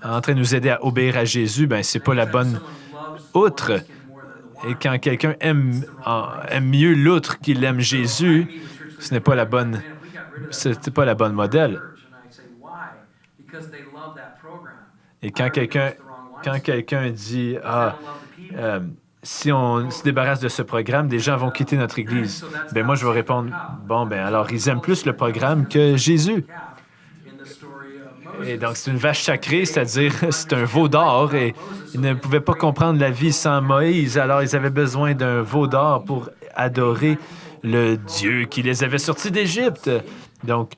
en train de nous aider à obéir à Jésus, ben c'est pas la bonne outre. Et quand quelqu'un aime mieux l'outre qu'il aime Jésus, ce n'est pas la bonne, c'était pas la bonne modèle. Et quand quelqu'un dit si on se débarrasse de ce programme, des gens vont quitter notre église. Ben moi je vais répondre alors ils aiment plus le programme que Jésus. Et donc, c'est une vache sacrée, c'est-à-dire c'est un veau d'or, et ils ne pouvaient pas comprendre la vie sans Moïse, alors ils avaient besoin d'un veau d'or pour adorer le Dieu qui les avait sortis d'Égypte. Donc,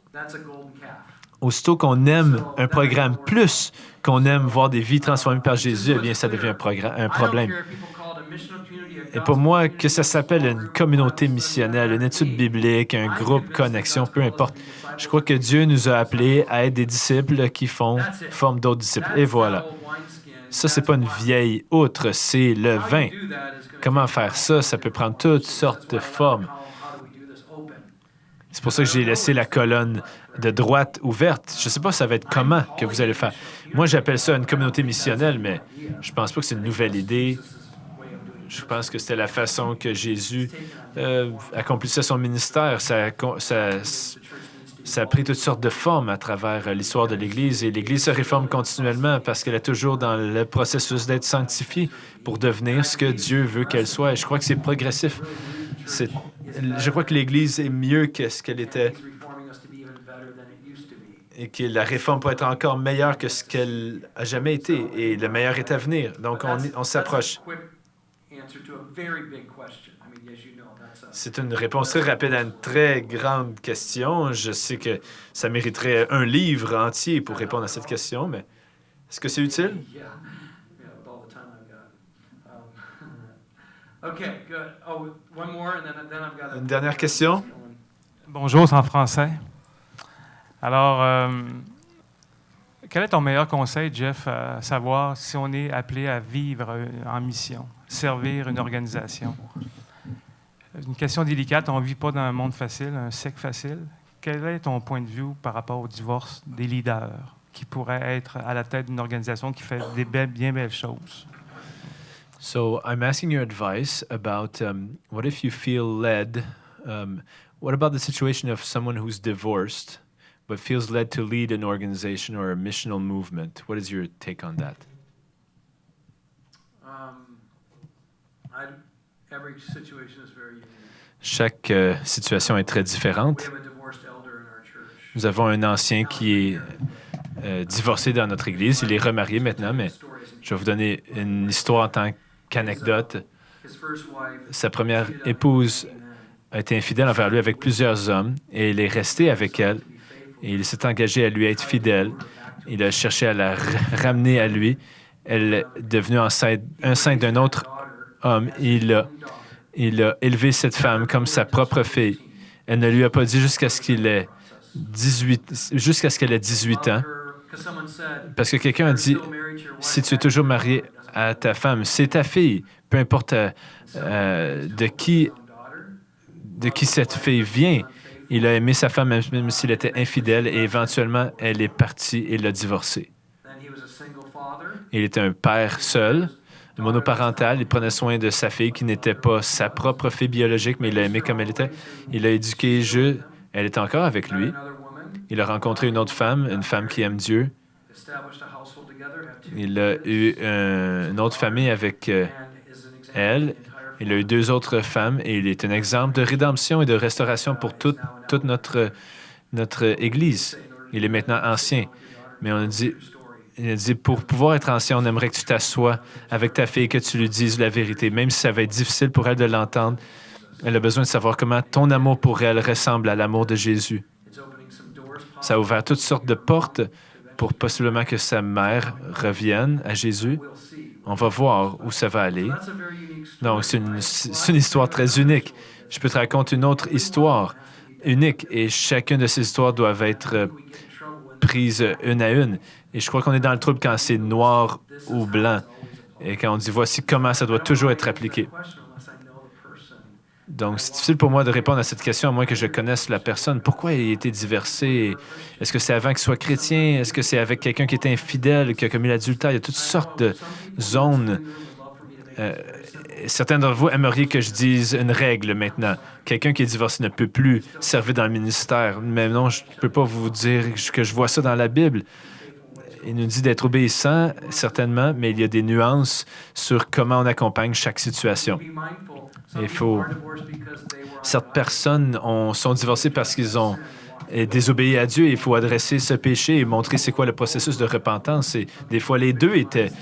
aussitôt qu'on aime un programme plus qu'on aime voir des vies transformées par Jésus, eh bien, ça devient un problème. Et pour moi, que ça s'appelle une communauté missionnelle, une étude biblique, un groupe, connexion, peu importe. Je crois que Dieu nous a appelés à être des disciples qui forment d'autres disciples. Et voilà. Ça, c'est pas une vieille outre, c'est le vin. Comment faire ça? Ça peut prendre toutes sortes de formes. C'est pour ça que j'ai laissé la colonne de droite ouverte. Je ne sais pas ça va être comment que vous allez faire. Moi, j'appelle ça une communauté missionnelle, mais je pense pas que c'est une nouvelle idée. Je pense que c'était la façon que Jésus accomplissait son ministère. Ça a pris toutes sortes de formes à travers l'histoire de l'Église. Et l'Église se réforme continuellement parce qu'elle est toujours dans le processus d'être sanctifiée pour devenir ce que Dieu veut qu'elle soit. Et je crois que c'est progressif. Je crois que l'Église est mieux que ce qu'elle était et que la réforme peut être encore meilleure que ce qu'elle a jamais été. Et le meilleur est à venir. Donc, on s'approche. C'est une réponse très rapide à une très grande question. Je sais que ça mériterait un livre entier pour répondre à cette question, mais est-ce que c'est utile? Une dernière question? Bonjour, c'est en français. Alors, quel est ton meilleur conseil, Jeff, à savoir si on est appelé à vivre en mission, servir une organisation? Une question délicate, on ne vit pas dans un monde facile, un siècle facile. Quel est ton point de vue par rapport au divorce des leaders qui pourraient être à la tête d'une organisation qui fait des bien belles choses? So I'm asking your advice about what if you feel led? What about the situation of someone who's divorced but feels led to lead an organization or a missional movement? What is your take on that? Every situation is very unique. Chaque situation est très différente. We have a divorced elder in our church. Nous avons un ancien qui est divorcé dans notre Église. Il est remarié maintenant, mais je vais vous donner une histoire en tant qu'anecdote. His first wife, Sa première épouse a été infidèle envers lui avec plusieurs hommes et il est resté avec elle et il s'est engagé à lui être fidèle. Il a cherché à la ramener à lui. Elle est devenue enceinte d'un autre homme. Il a élevé cette femme comme sa propre fille. Elle ne lui a pas dit jusqu'à ce qu'elle ait 18 ans. Parce que quelqu'un a dit, si tu es toujours marié à ta femme, c'est ta fille, peu importe de qui cette fille vient. Il a aimé sa femme même s'il était infidèle et éventuellement, elle est partie et l'a divorcé. Il était un père seul, monoparental. Il prenait soin de sa fille qui n'était pas sa propre fille biologique, mais il l'a aimée comme elle était. Il l'a éduquée. Elle est encore avec lui. Il a rencontré une autre femme, une femme qui aime Dieu. Il a eu une autre famille avec elle. Il a eu 2 autres femmes et il est un exemple de rédemption et de restauration pour toute notre Église. Il est maintenant ancien. Mais il a dit, pour pouvoir être ancien, on aimerait que tu t'assoies avec ta fille, que tu lui dises la vérité, même si ça va être difficile pour elle de l'entendre. Elle a besoin de savoir comment ton amour pour elle ressemble à l'amour de Jésus. Ça a ouvert toutes sortes de portes pour possiblement que sa mère revienne à Jésus. On va voir où ça va aller. Donc, c'est une histoire très unique. Je peux te raconter une autre histoire unique et chacune de ces histoires doivent être prises une à une. Et je crois qu'on est dans le trouble quand c'est noir ou blanc et quand on dit voici comment ça doit toujours être appliqué. Donc, c'est difficile pour moi de répondre à cette question à moins que je connaisse la personne. Pourquoi il a été divorcé? Est-ce que c'est avant qu'il soit chrétien? Est-ce que c'est avec quelqu'un qui était infidèle, qui a commis l'adultère? Il y a toutes sortes de zones. Certains d'entre vous aimeriez que je dise une règle maintenant. Quelqu'un qui est divorcé ne peut plus servir dans le ministère. Mais non, je ne peux pas vous dire que je vois ça dans la Bible. Il nous dit d'être obéissant, certainement, mais il y a des nuances sur comment on accompagne chaque situation. Certaines personnes sont divorcées parce qu'ils ont désobéi à Dieu. Il faut adresser ce péché et montrer c'est quoi le processus de repentance. Et des fois, les deux étaient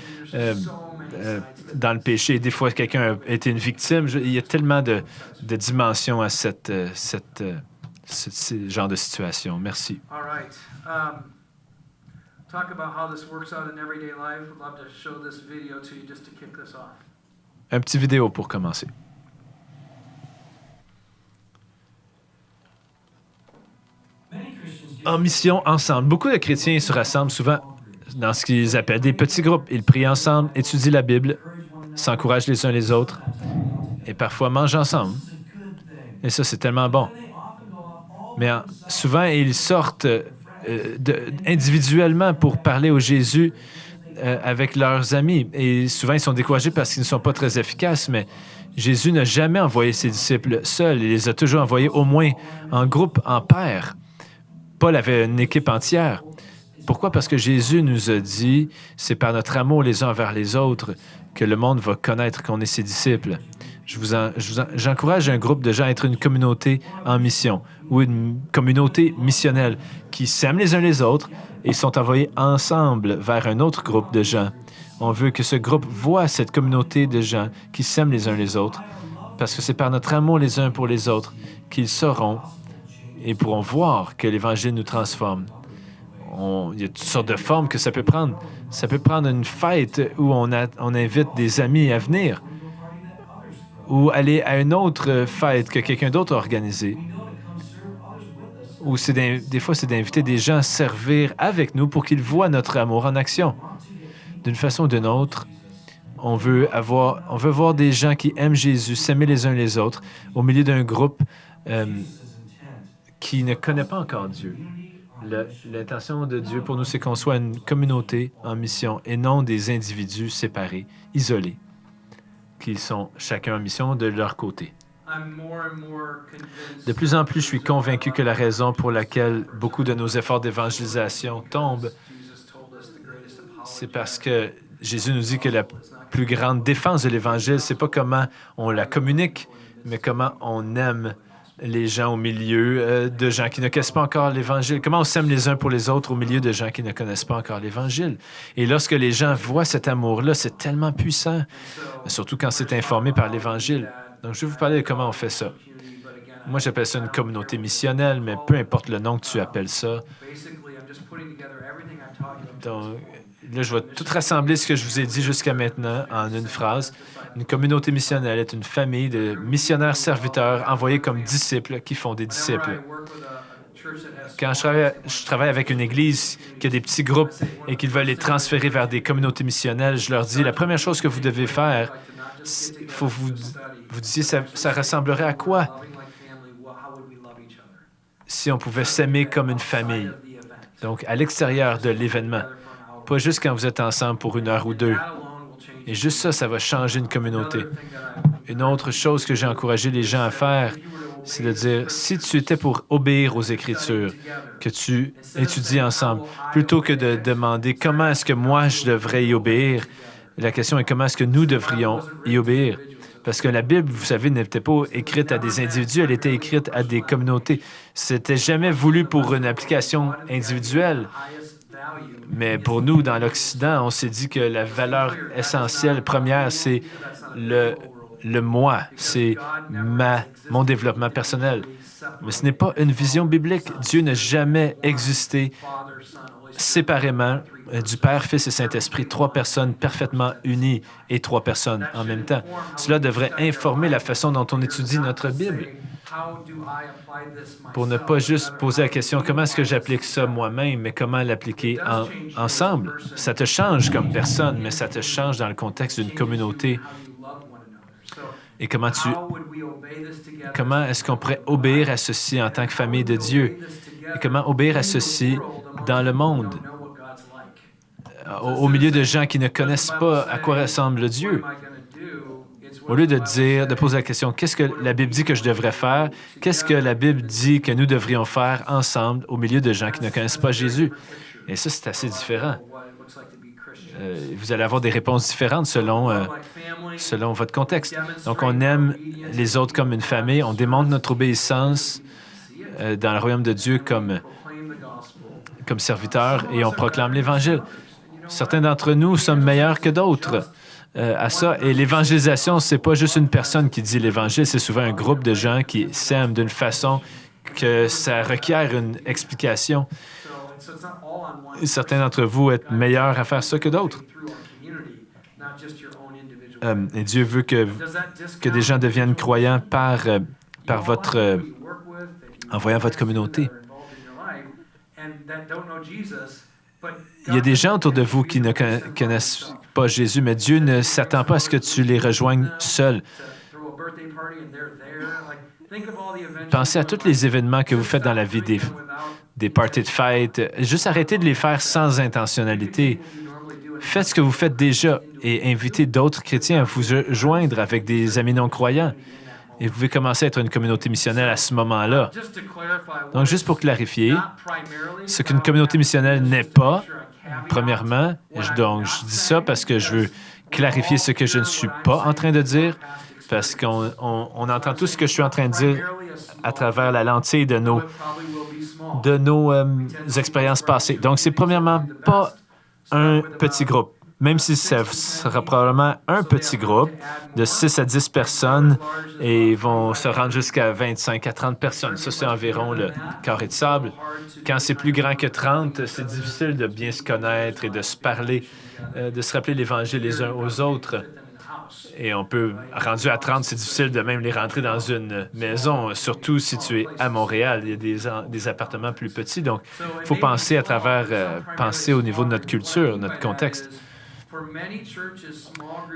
dans le péché. Des fois, quelqu'un a été une victime. Il y a tellement de dimensions à ce genre de situation. Merci. All right. Talk about how this works out in everyday life. We'd love to show this video to you just to kick this off. Un petit vidéo pour commencer. En mission ensemble. Beaucoup de chrétiens se rassemblent souvent dans ce qu'ils appellent des petits groupes. Ils prient ensemble, étudient la Bible, s'encouragent les uns les autres et parfois mangent ensemble. Et ça, c'est tellement bon. Mais souvent, ils sortent individuellement pour parler au Jésus avec leurs amis. Et souvent, ils sont découragés parce qu'ils ne sont pas très efficaces, mais Jésus n'a jamais envoyé ses disciples seuls. Il les a toujours envoyés au moins en groupe, en paire. Paul avait une équipe entière. Pourquoi? Parce que Jésus nous a dit, c'est par notre amour les uns envers les autres que le monde va connaître qu'on est ses disciples. J'encourage un groupe de gens à être une communauté en mission ou une communauté missionnelle qui s'aiment les uns les autres et sont envoyés ensemble vers un autre groupe de gens. On veut que ce groupe voie cette communauté de gens qui s'aiment les uns les autres parce que c'est par notre amour les uns pour les autres qu'ils sauront et pourront voir que l'Évangile nous transforme. Il y a toutes sortes de formes que ça peut prendre. Ça peut prendre une fête où on invite des amis à venir ou aller à une autre fête que quelqu'un d'autre a organisée. Ou des fois, c'est d'inviter des gens à servir avec nous pour qu'ils voient notre amour en action. D'une façon ou d'une autre, on veut voir des gens qui aiment Jésus, s'aimer les uns les autres, au milieu d'un groupe qui ne connaît pas encore Dieu. L'intention de Dieu pour nous, c'est qu'on soit une communauté en mission et non des individus séparés, isolés, qui sont chacun en mission de leur côté. De plus en plus, je suis convaincu que la raison pour laquelle beaucoup de nos efforts d'évangélisation tombent, c'est parce que Jésus nous dit que la plus grande défense de l'Évangile, c'est pas comment on la communique, mais comment on aime les gens au milieu de gens qui ne connaissent pas encore l'Évangile. Comment on s'aime les uns pour les autres au milieu de gens qui ne connaissent pas encore l'Évangile. Et lorsque les gens voient cet amour-là, c'est tellement puissant, surtout quand c'est informé par l'Évangile. Donc, je vais vous parler de comment on fait ça. Moi, j'appelle ça une communauté missionnelle, mais peu importe le nom que tu appelles ça. Donc, là, je vais tout rassembler ce que je vous ai dit jusqu'à maintenant en une phrase. Une communauté missionnelle est une famille de missionnaires serviteurs envoyés comme disciples qui font des disciples. Quand je travaille avec une église qui a des petits groupes et qu'ils veulent les transférer vers des communautés missionnelles, je leur dis, la première chose que vous devez faire, faut vous disiez, ça ressemblerait à quoi si on pouvait s'aimer comme une famille? Donc, à l'extérieur de l'événement, pas juste quand vous êtes ensemble pour 1 heure ou 2. Et juste ça, ça va changer une communauté. Une autre chose que j'ai encouragé les gens à faire, c'est de dire, si tu étais pour obéir aux Écritures, que tu étudies ensemble, plutôt que de demander comment est-ce que moi je devrais y obéir, la question est comment est-ce que nous devrions y obéir. Parce que la Bible, vous savez, n'était pas écrite à des individus, elle était écrite à des communautés. C'était jamais voulu pour une application individuelle. Mais pour nous, dans l'Occident, on s'est dit que la valeur essentielle, première, c'est le moi, c'est mon développement personnel. Mais ce n'est pas une vision biblique. Dieu n'a jamais existé séparément du Père, Fils et Saint-Esprit, 3 personnes parfaitement unies et 3 personnes en même temps. Cela devrait informer la façon dont on étudie notre Bible. Pour ne pas juste poser la question « Comment est-ce que j'applique ça moi-même? » mais comment l'appliquer ensemble. Ça te change comme personne, mais ça te change dans le contexte d'une communauté. Et comment est-ce qu'on pourrait obéir à ceci en tant que famille de Dieu? Et comment obéir à ceci dans le monde? Au milieu de gens qui ne connaissent pas à quoi ressemble Dieu. Au lieu de poser la question, qu'est-ce que la Bible dit que je devrais faire? Qu'est-ce que la Bible dit que nous devrions faire ensemble au milieu de gens qui ne connaissent pas Jésus? Et ça, c'est assez différent. Vous allez avoir des réponses différentes selon votre contexte. Donc, on aime les autres comme une famille. On démontre notre obéissance dans le royaume de Dieu comme serviteurs et on proclame l'Évangile. Certains d'entre nous sommes meilleurs que d'autres à ça. Et l'évangélisation, c'est pas juste une personne qui dit l'Évangile, c'est souvent un groupe de gens qui s'aiment d'une façon que ça requiert une explication. Et certains d'entre vous êtes meilleurs à faire ça que d'autres. Et Dieu veut que des gens deviennent croyants par votre, en voyant votre communauté. Il y a des gens autour de vous qui ne connaissent pas Jésus, mais Dieu ne s'attend pas à ce que tu les rejoignes seul. Pensez à tous les événements que vous faites dans la vie, des parties de fête. Juste arrêtez de les faire sans intentionnalité. Faites ce que vous faites déjà et invitez d'autres chrétiens à vous joindre avec des amis non-croyants. Et vous pouvez commencer à être une communauté missionnelle à ce moment-là. Donc, juste pour clarifier, ce qu'une communauté missionnelle n'est pas, premièrement, donc je dis ça parce que je veux clarifier ce que je ne suis pas en train de dire, parce qu'on entend tout ce que je suis en train de dire à travers la lentille de nos expériences passées. Donc, c'est premièrement pas un petit groupe. Même si ça sera probablement un petit groupe de 6 à 10 personnes et ils vont se rendre jusqu'à 25 à 30 personnes. Ça, c'est environ le carré de sable. Quand c'est plus grand que 30, c'est difficile de bien se connaître et de se parler, de se rappeler l'Évangile les uns aux autres. Et on peut, rendu à 30, c'est difficile de même les rentrer dans une maison, surtout si tu es à Montréal. Il y a des appartements plus petits. Donc, il faut penser à travers, penser au niveau de notre culture, notre contexte.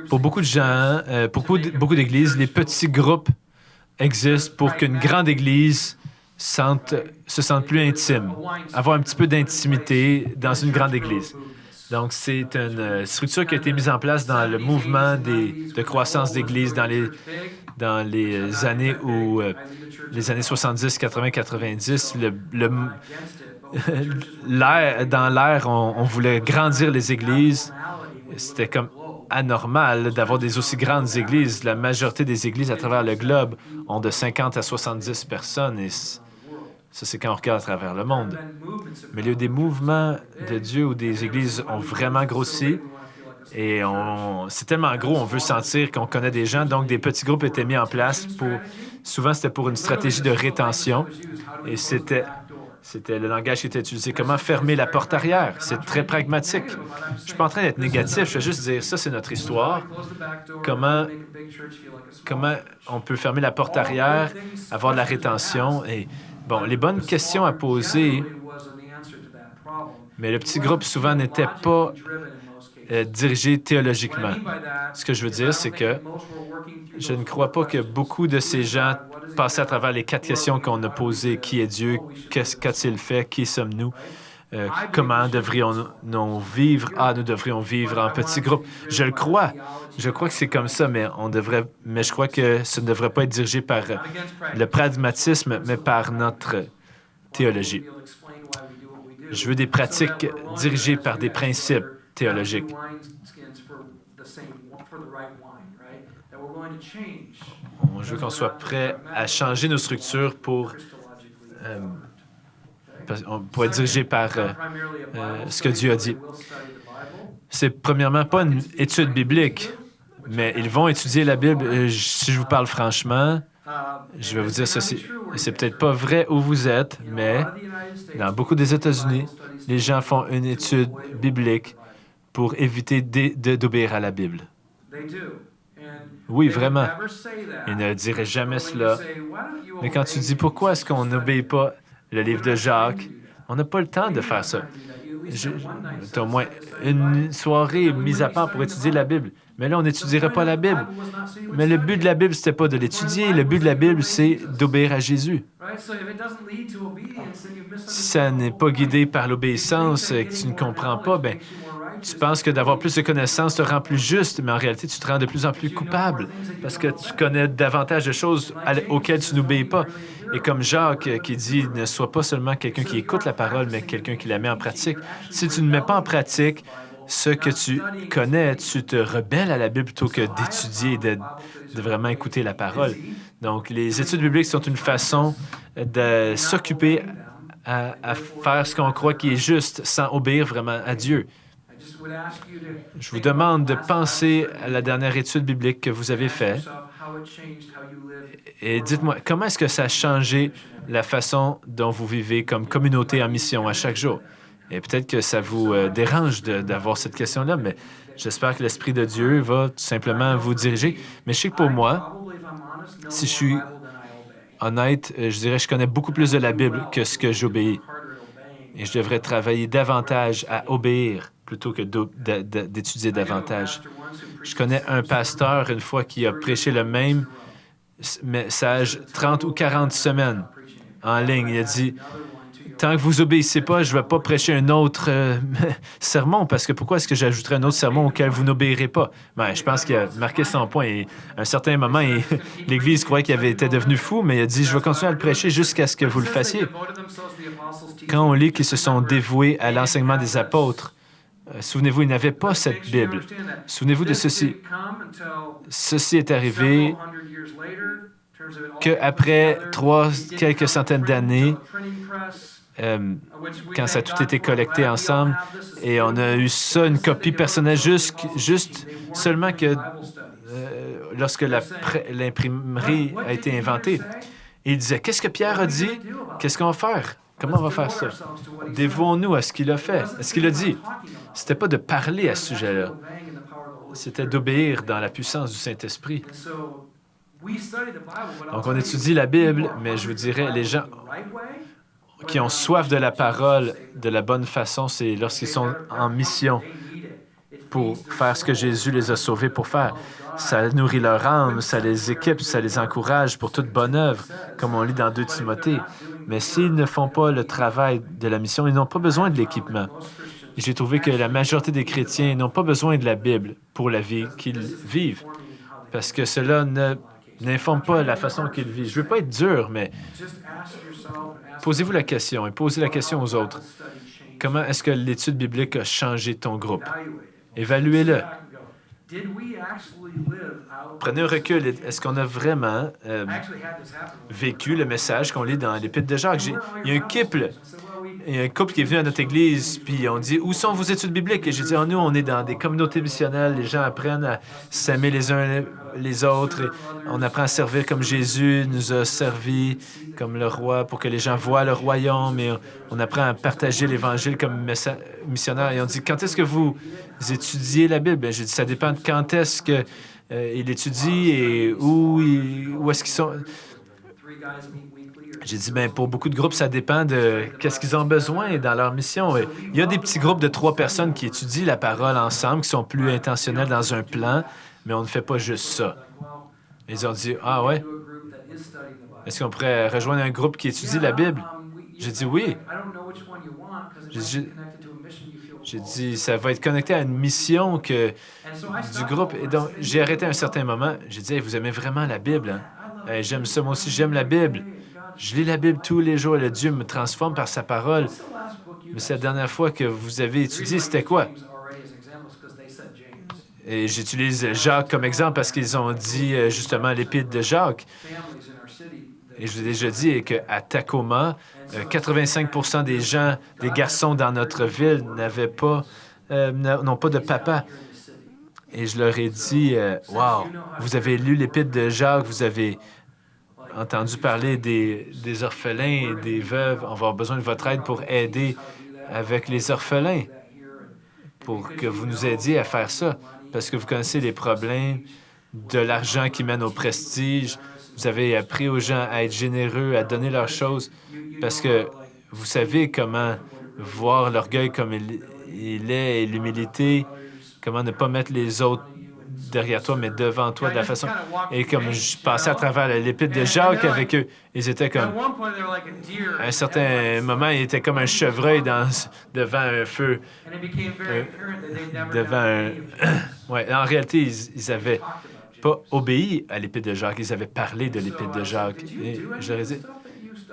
Pour beaucoup de gens, pour beaucoup d'églises, les petits groupes existent pour qu'une grande église se sente plus intime, avoir un petit peu d'intimité dans une grande église. Donc, c'est une structure qui a été mise en place dans le mouvement de croissance d'église dans les années où, les années 70, 80, 90, dans l'air, on voulait grandir les églises. C'était comme anormal d'avoir des aussi grandes églises. La majorité des églises à travers le globe ont de 50 à 70 personnes. Et ça, c'est quand on regarde à travers le monde. Mais il y a eu des mouvements de Dieu où des églises ont vraiment grossi. Et c'est tellement gros, on veut sentir qu'on connaît des gens. Donc, des petits groupes étaient mis en place souvent, c'était pour une stratégie de rétention. Et c'était le langage qui était utilisé. Comment fermer la porte arrière? C'est très pragmatique. Je ne suis pas en train d'être négatif, je vais juste dire ça, c'est notre histoire. Comment on peut fermer la porte arrière, avoir de la rétention? Et bon, les bonnes questions à poser, mais le petit groupe souvent n'était pas dirigé théologiquement. Ce que je veux dire, c'est que je ne crois pas que beaucoup de ces gens passaient à travers les 4 questions qu'on a posées. Qui est Dieu? Qu'a-t-il fait? Qui sommes-nous? Comment devrions-nous vivre? Nous devrions vivre en petits groupes. Je le crois. Je crois que c'est comme ça, mais je crois que ce ne devrait pas être dirigé par le pragmatisme, mais par notre théologie. Je veux des pratiques dirigées par des principes théologiques. Je veux qu'on soit prêt à changer nos structures pour être dirigé par ce que Dieu a dit. C'est premièrement pas une étude biblique, mais ils vont étudier la Bible. Si je vous parle franchement, je vais vous dire ceci. C'est peut-être pas vrai où vous êtes, mais dans beaucoup des États-Unis, les gens font une étude biblique pour éviter d'obéir à la Bible. Oui, vraiment. Ils ne diraient jamais cela. Mais quand tu dis pourquoi est-ce qu'on n'obéit pas le livre de Jacques, on n'a pas le temps de faire ça. Tu as au moins une soirée mise à part pour étudier la Bible. Mais là, on n'étudierait pas la Bible. Mais le but de la Bible, c'était pas de l'étudier. Le but de la Bible, c'est d'obéir à Jésus. Si ça n'est pas guidé par l'obéissance et que tu ne comprends pas, bien, tu penses que d'avoir plus de connaissances te rend plus juste, mais en réalité, tu te rends de plus en plus coupable parce que tu connais davantage de choses auxquelles tu n'obéis pas. Et comme Jacques qui dit, ne sois pas seulement quelqu'un qui écoute la parole, mais quelqu'un qui la met en pratique. Si tu ne mets pas en pratique ce que tu connais, tu te rebelles à la Bible plutôt que d'étudier et de vraiment écouter la parole. Donc, les études bibliques sont une façon de s'occuper à faire ce qu'on croit qui est juste sans obéir vraiment à Dieu. Je vous demande de penser à la dernière étude biblique que vous avez faite et dites-moi, comment est-ce que ça a changé la façon dont vous vivez comme communauté en mission à chaque jour? Et peut-être que ça vous dérange d'avoir cette question-là, mais J'espère que l'Esprit de Dieu va tout simplement vous diriger. Mais je sais que pour moi, si je suis honnête, je dirais que je connais beaucoup plus de la Bible que ce que j'obéis. Et je devrais travailler davantage à obéir plutôt que d'étudier davantage. Je connais un pasteur, une fois, qui a prêché le même message 30 ou 40 semaines en ligne. Il a dit, tant que vous obéissez pas, je ne vais pas prêcher un autre sermon, parce que pourquoi est-ce que j'ajouterais un autre sermon auquel vous n'obéirez pas? Ben, je pense qu'il a marqué son point. Et à un certain moment, l'Église croyait qu'il était devenu fou, mais il a dit, je vais continuer à le prêcher jusqu'à ce que vous le fassiez. Quand on lit qu'ils se sont dévoués à l'enseignement des apôtres, souvenez-vous, ils n'avaient pas cette Bible. Souvenez-vous de ceci. Ceci est arrivé qu'après quelques centaines d'années, quand ça a tout été collecté ensemble, et on a eu ça, une copie personnelle, juste seulement que lorsque l'imprimerie a été inventée. Et il disait, qu'est-ce que Pierre a dit? Qu'est-ce qu'on va faire? Comment on va faire ça? Dévouons-nous à ce qu'il a fait, à ce qu'il a dit. C'était pas de parler à ce sujet-là. C'était d'obéir dans la puissance du Saint-Esprit. Donc, on étudie la Bible, mais je vous dirais, les gens qui ont soif de la parole de la bonne façon, c'est lorsqu'ils sont en mission pour faire ce que Jésus les a sauvés pour faire. Ça nourrit leur âme, ça les équipe, ça les encourage pour toute bonne œuvre, comme on lit dans 2 Timothée. Mais s'ils ne font pas le travail de la mission, ils n'ont pas besoin de l'équipement. J'ai trouvé que la majorité des chrétiens n'ont pas besoin de la Bible pour la vie qu'ils vivent, parce que cela n'informe pas la façon qu'ils vivent. Je ne veux pas être dur, mais posez-vous la question et posez la question aux autres. Comment est-ce que l'étude biblique a changé ton groupe? Évaluez-le. Prenez un recul. Est-ce qu'on a vraiment vécu le message qu'on lit dans l'Épître de Jacques? Il y a un couple qui est venu à notre église, puis on dit, où sont vos études bibliques? Et j'ai dit, nous, on est dans des communautés missionnelles. Les gens apprennent à s'aimer les uns les autres. Et on apprend à servir comme Jésus nous a servi, comme le roi, pour que les gens voient le royaume. Et on apprend à partager l'Évangile comme missionnaire. Et on dit, quand est-ce que vous étudiez la Bible? J'ai dit, ça dépend de quand est-ce qu'il étudie et où est-ce qu'ils sont. J'ai dit, pour beaucoup de groupes, ça dépend de qu'est-ce qu'ils ont besoin dans leur mission. Et il y a des petits groupes de 3 personnes qui étudient la parole ensemble, qui sont plus intentionnels dans un plan, mais on ne fait pas juste ça. Ils ont dit, ah ouais? Est-ce qu'on pourrait rejoindre un groupe qui étudie la Bible? J'ai dit oui. J'ai dit, ça va être connecté à une mission du groupe. Et donc, j'ai arrêté à un certain moment. J'ai dit, hey, vous aimez vraiment la Bible, hein? Hey, j'aime ça, moi aussi, j'aime la Bible. Je lis la Bible tous les jours et le Dieu me transforme par sa parole. Mais c'est la dernière fois que vous avez étudié, c'était quoi? Et j'utilise Jacques comme exemple parce qu'ils ont dit justement l'Épître de Jacques. Et je vous ai déjà dit qu'à Tacoma, 85% des gens, des garçons dans notre ville n'ont pas de papa. Et je leur ai dit, wow, vous avez lu l'Épître de Jacques, vous avez entendu parler des orphelins et des veuves. On va avoir besoin de votre aide pour aider avec les orphelins, pour que vous nous aidiez à faire ça, parce que vous connaissez les problèmes de l'argent qui mène au prestige. Vous avez appris aux gens à être généreux, à donner leurs choses, parce que vous savez comment voir l'orgueil comme il est et l'humilité, comment ne pas mettre les autres derrière toi, mais devant toi de la façon... Et comme je passais à travers l'Épître de Jacques avec eux, ils étaient comme... À un certain moment, ils étaient comme un chevreuil devant un feu. Ouais, en réalité, ils avaient pas obéi à l'Épître de Jacques, ils avaient parlé de l'Épître de Jacques. Et je leur ai dit,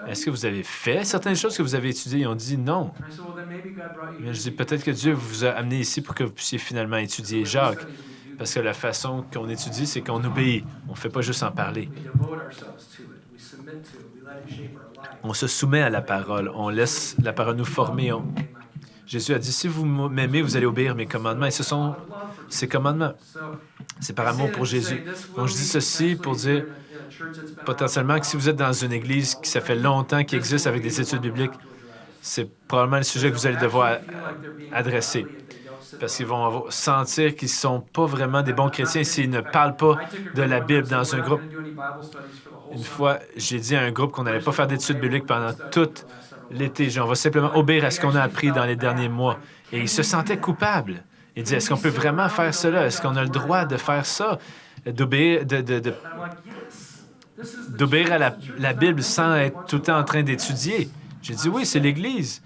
est-ce que vous avez fait certaines choses que vous avez étudiées? Ils ont dit non. Mais je dis, peut-être que Dieu vous a amené ici pour que vous puissiez finalement étudier Jacques. Parce que la façon qu'on étudie, c'est qu'on obéit. On ne fait pas juste en parler. On se soumet à la parole. On laisse la parole nous former. Jésus a dit, si vous m'aimez, vous allez obéir mes commandements. Et ce sont ces commandements. C'est par amour pour Jésus. Donc, je dis ceci pour dire potentiellement que si vous êtes dans une église qui ça fait longtemps qui existe avec des études bibliques, c'est probablement le sujet que vous allez devoir adresser. parce qu'ils vont sentir qu'ils ne sont pas vraiment des bons chrétiens s'ils ne parlent pas de la Bible dans un groupe. Une fois, j'ai dit à un groupe qu'on n'allait pas faire d'études bibliques pendant tout l'été. On va simplement obéir à ce qu'on a appris dans les derniers mois. Et ils se sentaient coupables. Ils disaient, est-ce qu'on peut vraiment faire cela? Est-ce qu'on a le droit de faire ça? D'obéir à la Bible sans être tout le temps en train d'étudier. J'ai dit, oui, c'est l'Église.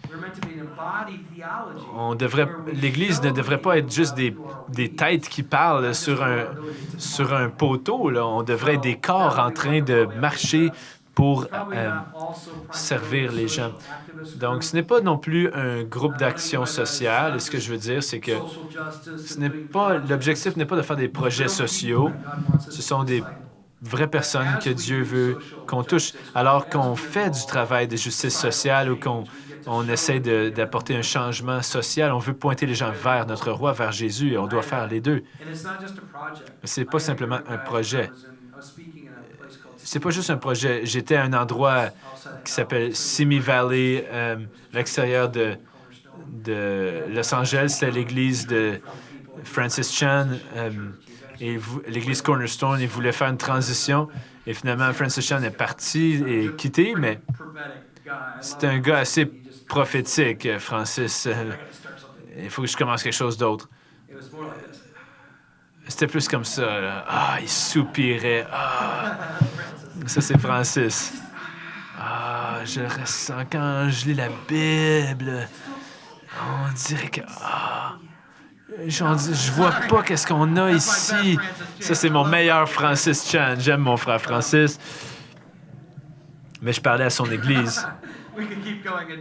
L'Église ne devrait pas être juste des têtes qui parlent sur un poteau. Là. On devrait être des corps en train de marcher pour servir les gens. Donc, ce n'est pas non plus un groupe d'action sociale. Et ce que je veux dire, c'est que l'objectif n'est pas de faire des projets sociaux. Ce sont des vraies personnes que Dieu veut qu'on touche. Alors qu'on fait du travail de justice sociale ou qu'on essaie d'apporter un changement social, on veut pointer les gens vers notre roi, vers Jésus, et on doit faire les deux. Ce n'est pas simplement un projet. C'est pas juste un projet. J'étais à un endroit qui s'appelle Simi Valley, à l'extérieur de Los Angeles. C'était l'église de Francis Chan et l'église Cornerstone. Ils voulaient faire une transition. Et finalement, Francis Chan est parti et quitté, mais c'était un gars assez prophétique, Francis. Il faut que je commence quelque chose d'autre. C'était plus comme ça. Là. Ah, il soupirait. Ah, ça, c'est Francis. Ah, je le ressens quand je lis la Bible. On dirait que... je vois pas qu'est-ce qu'on a ici. Ça, c'est mon meilleur Francis Chan. J'aime mon frère Francis. Mais je parlais à son église.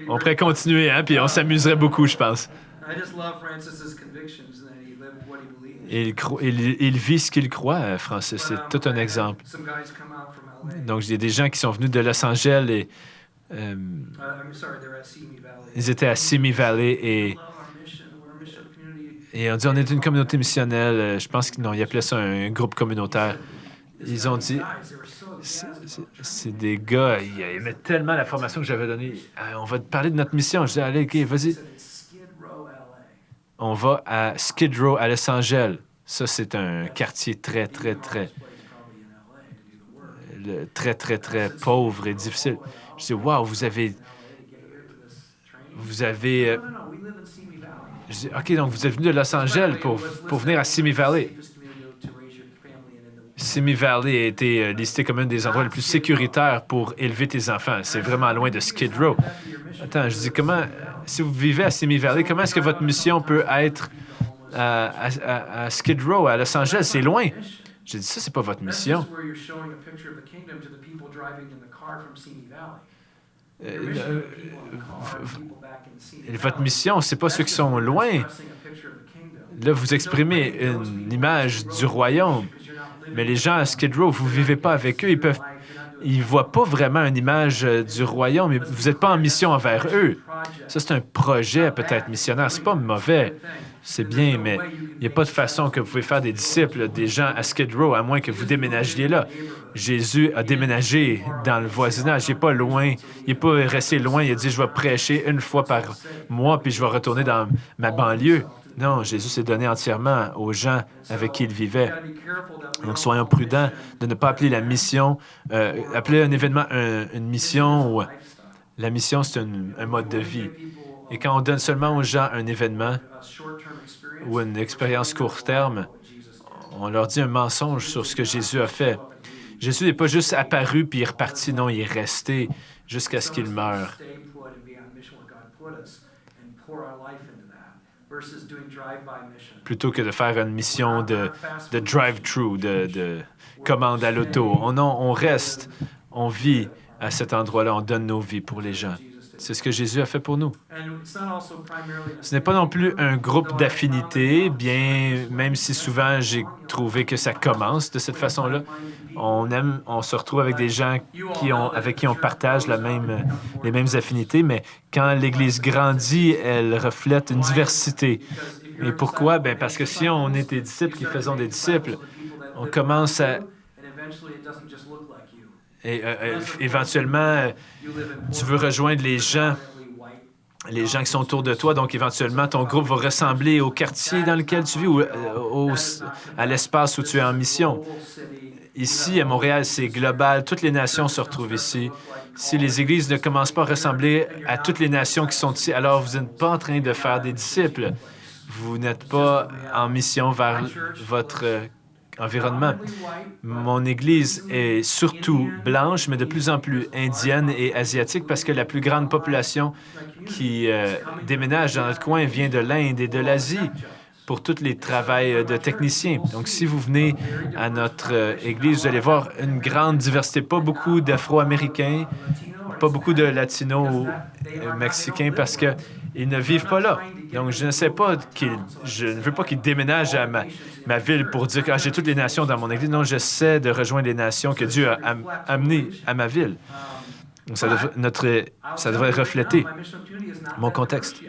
On pourrait continuer, hein, puis on s'amuserait beaucoup, je pense. Il vit ce qu'il croit, Francis. C'est tout un exemple. Donc, il y a des gens qui sont venus de Los Angeles et ils étaient à Simi Valley et on dit on est une communauté missionnelle. Je pense qu'ils appelaient ça un groupe communautaire. Ils ont dit c'est des gars, ils aimaient tellement la formation que j'avais donnée. On va te parler de notre mission. Je dis allez, OK, vas-y. On va à Skid Row, à Los Angeles. Ça, c'est un quartier très, très, très pauvre et difficile. Je dis, wow, vous avez... Je dis, OK, donc vous êtes venu de Los Angeles pour venir à Simi Valley. Simi Valley a été listé comme un des endroits les plus sécuritaires pour élever tes enfants. C'est vraiment loin de Skid Row. Attends, je dis, si vous vivez à Simi Valley, comment est-ce que votre mission peut être à Skid Row, à Los Angeles? C'est loin. J'ai dit, ça, c'est pas votre mission. Votre mission, c'est pas ceux qui sont loin. Là, vous exprimez une image du royaume. Mais les gens à Skid Row, vous ne vivez pas avec eux. Ils ne voient pas vraiment une image du royaume. Vous n'êtes pas en mission envers eux. Ça, c'est un projet peut-être missionnaire. C'est pas mauvais. C'est bien, mais il n'y a pas de façon que vous pouvez faire des disciples, des gens à Skid Row, à moins que vous déménagiez là. Jésus a déménagé dans le voisinage. Il n'est pas loin. Il n'est pas resté loin. Il a dit, je vais prêcher une fois par mois, puis je vais retourner dans ma banlieue. Non, Jésus s'est donné entièrement aux gens avec qui il vivait. Donc, soyons prudents de ne pas appeler la mission, appeler un événement une mission. Ou, la mission, c'est un mode de vie. Et quand on donne seulement aux gens un événement ou une expérience court terme, on leur dit un mensonge sur ce que Jésus a fait. Jésus n'est pas juste apparu puis il est reparti. Non, il est resté jusqu'à ce qu'il meure. Plutôt que de faire une mission de drive-thru, de commande à l'auto. On reste, on vit à cet endroit-là, on donne nos vies pour les gens. C'est ce que Jésus a fait pour nous. Ce n'est pas non plus un groupe d'affinité, bien, même si souvent j'ai trouvé que ça commence de cette façon-là. On se retrouve avec des gens avec qui on partage les mêmes affinités, mais quand l'Église grandit, elle reflète une diversité. Et pourquoi? Bien, parce que si on est des disciples qui faisons des disciples, on commence à... Et éventuellement, tu veux rejoindre les gens les gens qui sont autour de toi. Donc, éventuellement, ton groupe va ressembler au quartier dans lequel tu vis ou à l'espace où tu es en mission. Ici, à Montréal, c'est global. Toutes les nations se retrouvent ici. Si les églises ne commencent pas à ressembler à toutes les nations qui sont ici, alors vous n'êtes pas en train de faire des disciples. Vous n'êtes pas en mission vers votre environnement. Mon Église est surtout blanche, mais de plus en plus indienne et asiatique parce que la plus grande population qui déménage dans notre coin vient de l'Inde et de l'Asie pour tous les travails de techniciens. Donc, si vous venez à notre Église, vous allez voir une grande diversité, pas beaucoup d'Afro-Américains, pas beaucoup de Latinos ou Mexicains parce qu'ils ne vivent pas là. Donc, je ne veux pas qu'ils déménagent à ma ville pour dire que j'ai toutes les nations dans mon Église. Non, j'essaie de rejoindre les nations que Dieu a amenées à ma ville. Donc, ça devrait refléter mon contexte.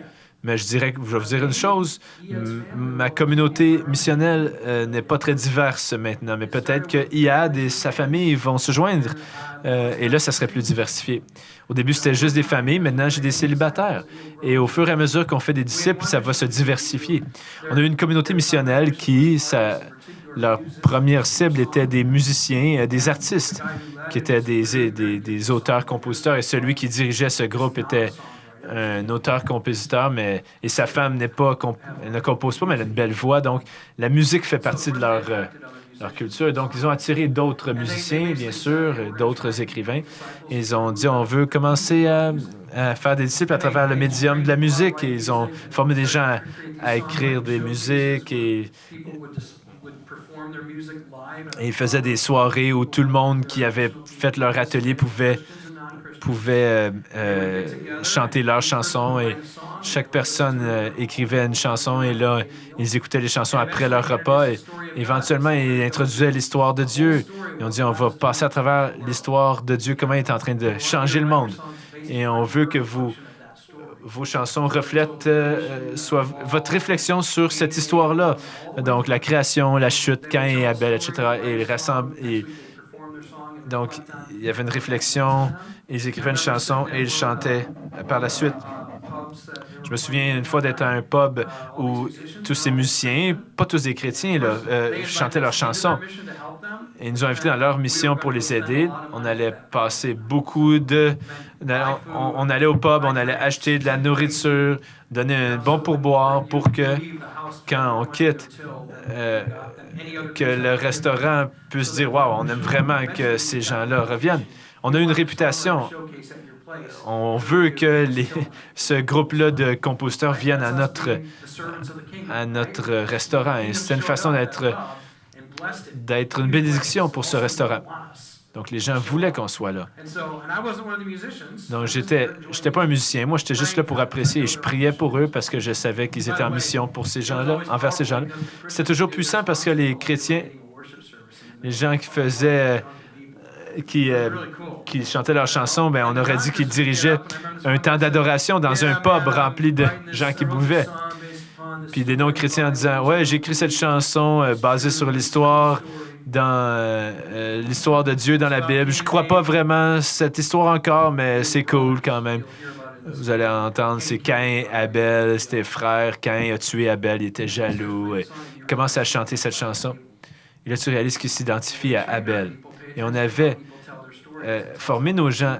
Mais je vais vous dire une chose, ma communauté missionnelle n'est pas très diverse maintenant, mais peut-être que Iad et sa famille vont se joindre, et là, ça serait plus diversifié. Au début, c'était juste des familles, maintenant, j'ai des célibataires. Et au fur et à mesure qu'on fait des disciples, ça va se diversifier. On a eu une communauté missionnelle leur première cible était des musiciens, des artistes, qui étaient des auteurs-compositeurs, et celui qui dirigeait ce groupe était un auteur-compositeur, et sa femme elle ne compose pas, mais elle a une belle voix. Donc, la musique fait partie de leur culture. Donc, ils ont attiré d'autres musiciens, bien sûr, d'autres écrivains. Ils ont dit, on veut commencer à faire des disciples à travers le médium de la musique. Et ils ont formé des gens à écrire des musiques et ils faisaient des soirées où tout le monde qui avait fait leur atelier pouvait chanter leurs chansons et chaque personne écrivait une chanson et là, ils écoutaient les chansons après leur repas et éventuellement, ils introduisaient l'histoire de Dieu. Ils ont dit, on va passer à travers l'histoire de Dieu, comment il est en train de changer le monde. Et on veut que vos chansons reflètent votre réflexion sur cette histoire-là. Donc, la création, la chute, Caïn et Abel, etc. Donc, il y avait une réflexion, ils écrivaient une chanson et ils chantaient par la suite. Je me souviens une fois d'être à un pub où tous ces musiciens, pas tous des chrétiens, chantaient leurs chansons. Et ils nous ont invités dans leur mission pour les aider. On allait passer beaucoup on allait au pub, on allait acheter de la nourriture, donner un bon pourboire pour que, quand on quitte, que le restaurant puisse dire « Wow, on aime vraiment que ces gens-là reviennent ». On a une réputation. On veut que ce groupe-là de compositeurs vienne à notre restaurant. Et c'est une façon d'être une bénédiction pour ce restaurant. Donc, les gens voulaient qu'on soit là. Donc, j'étais pas un musicien. Moi, j'étais juste là pour apprécier et je priais pour eux parce que je savais qu'ils étaient en mission pour ces gens-là, envers ces gens-là. C'était toujours puissant parce que les chrétiens, les gens qui faisaient... qui chantaient leurs chansons, bien, on aurait dit qu'ils dirigeaient un temps d'adoration dans un pub rempli de gens qui buvaient. Puis des non-chrétiens en disant « Ouais, j'ai écrit cette chanson basée sur l'histoire de Dieu dans la Bible. Je crois pas vraiment cette histoire encore, mais c'est cool quand même. » Vous allez entendre, c'est Caïn, Abel, c'était frère. Caïn a tué Abel, il était jaloux. Il commence à chanter cette chanson. Et là, tu réalises qu'il s'identifie à Abel. Et on avait formé nos gens.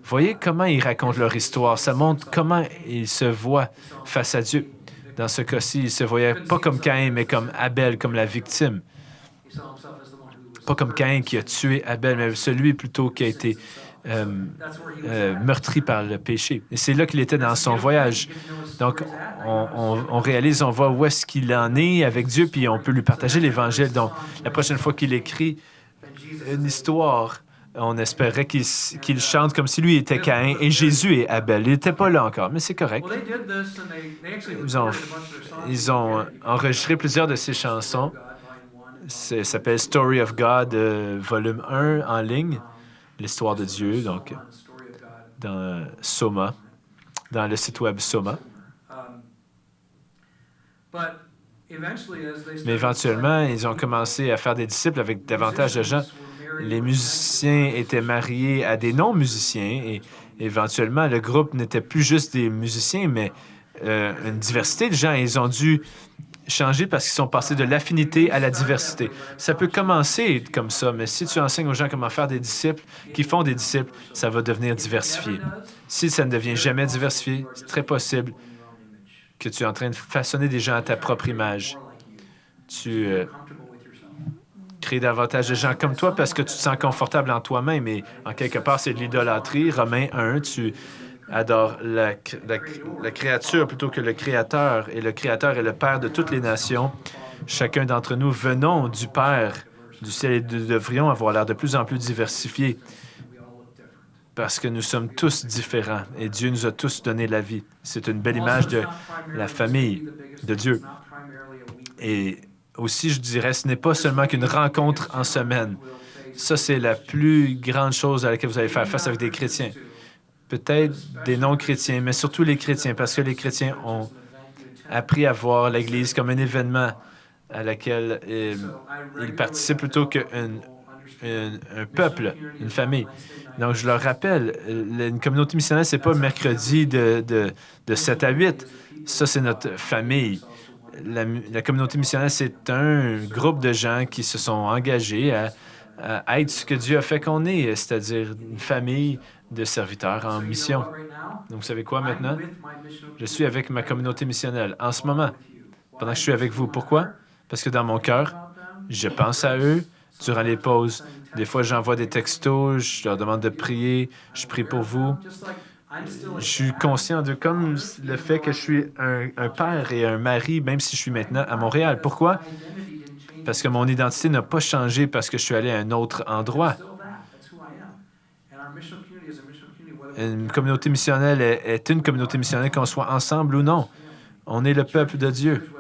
Voyez comment ils racontent leur histoire. Ça montre comment ils se voient face à Dieu. Dans ce cas-ci, ils se voyaient pas comme Caïn, mais comme Abel, comme la victime. Pas comme Caïn qui a tué Abel, mais celui plutôt qui a été meurtri par le péché. Et c'est là qu'il était dans son voyage. Donc, on réalise, on voit où est-ce qu'il en est avec Dieu, puis on peut lui partager l'Évangile. Donc, la prochaine fois qu'il écrit une histoire, on espérait qu'il chante comme si lui était Caïn et Jésus est Abel. Il n'était pas là encore, mais c'est correct. Ils ont enregistré plusieurs de ces chansons. Ça s'appelle Story of God, volume 1 en ligne, l'histoire de Dieu, donc dans Soma, dans le site web Soma. Mais éventuellement, ils ont commencé à faire des disciples avec davantage de gens. Les musiciens étaient mariés à des non-musiciens et Éventuellement, le groupe n'était plus juste des musiciens, mais une diversité de gens. Ils ont dû changer parce qu'ils sont passés de l'affinité à la diversité. Ça peut commencer comme ça, mais si tu enseignes aux gens comment faire des disciples, qui font des disciples, ça va devenir diversifié. Si ça ne devient jamais diversifié, c'est très possible que tu es en train de façonner des gens à ta propre image. Tu crées davantage de gens comme toi parce que tu te sens confortable en toi-même et en quelque part, c'est de l'idolâtrie. Romains 1, tu adores la créature plutôt que le Créateur, et le Créateur est le Père de toutes les nations. Chacun d'entre nous venons du Père du ciel et nous devrions avoir l'air de plus en plus diversifiés parce que nous sommes tous différents et Dieu nous a tous donné la vie. C'est une belle image de la famille de Dieu. Et aussi, je dirais, ce n'est pas seulement qu'une rencontre en semaine. Ça, c'est la plus grande chose à laquelle vous allez faire face avec des chrétiens. Peut-être des non-chrétiens, mais surtout les chrétiens, parce que les chrétiens ont appris à voir l'Église comme un événement à laquelle ils participent plutôt qu'un peuple, une famille. Donc, je leur rappelle, une communauté missionnaire, ce n'est pas mercredi de 7 à 8. Ça, c'est notre famille. La communauté missionnaire, c'est un groupe de gens qui se sont engagés à être ce que Dieu a fait qu'on est, c'est-à-dire une famille de serviteurs en mission. Donc, vous savez quoi maintenant? Je suis avec ma communauté missionnelle en ce moment, pendant que je suis avec vous. Pourquoi? Parce que dans mon cœur, je pense à eux durant les pauses. Des fois, j'envoie des textos, je leur demande de prier, je prie pour vous. Je suis conscient de comme le fait que je suis un père et un mari, même si je suis maintenant à Montréal. Pourquoi? Parce que mon identité n'a pas changé parce que je suis allé à un autre endroit. Une communauté missionnelle est une communauté missionnelle, qu'on soit ensemble ou non. On est le peuple de Dieu.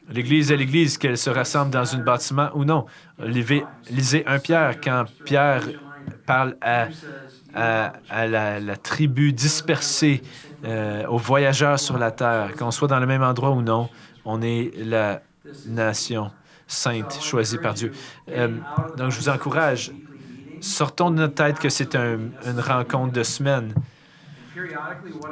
L'Église est l'Église, qu'elle se rassemble dans un bâtiment ou non. Lisez 1 Pierre, quand Pierre parle à la tribu dispersée, aux voyageurs sur la terre, qu'on soit dans le même endroit ou non, on est la nation sainte choisie par Dieu. Donc, je vous encourage, sortons de notre tête que c'est une rencontre de semaine.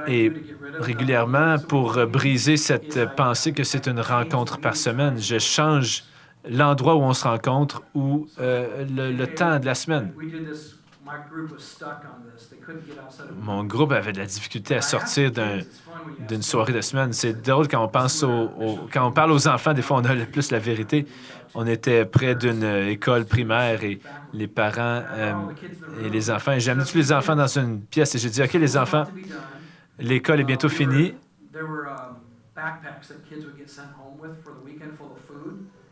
Et régulièrement, pour briser cette pensée que c'est une rencontre par semaine, je change l'endroit où on se rencontre ou le temps de la semaine. Mon groupe avait de la difficulté à sortir d'une soirée de semaine. C'est drôle quand on pense quand on parle aux enfants, des fois on a le plus la vérité. On était près d'une école primaire et les parents et les enfants. J'ai amené tous les enfants dans une pièce et j'ai dit, OK, les enfants, l'école est bientôt finie.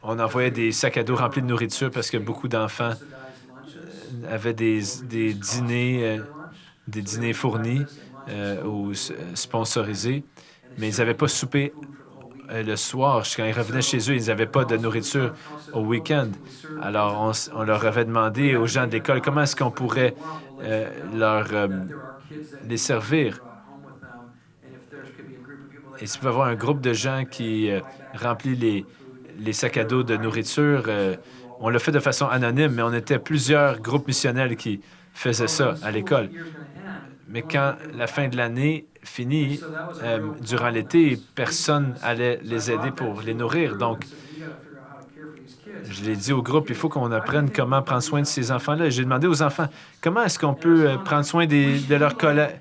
On envoyait des sacs à dos remplis de nourriture parce que beaucoup d'enfants avaient des dîners fournis ou sponsorisés, mais ils n'avaient pas soupé le soir. Quand ils revenaient chez eux, ils n'avaient pas de nourriture au week-end. Alors, on leur avait demandé aux gens de l'école comment est-ce qu'on pourrait les servir. Et s'il peut y avoir un groupe de gens qui remplit les sacs à dos de nourriture, on l'a fait de façon anonyme, mais on était plusieurs groupes missionnels qui faisaient ça à l'école. Mais quand la fin de l'année finit, durant l'été, personne allait les aider pour les nourrir. Donc, je l'ai dit au groupe, il faut qu'on apprenne comment prendre soin de ces enfants-là. J'ai demandé aux enfants, comment est-ce qu'on peut prendre soin de leurs collègues,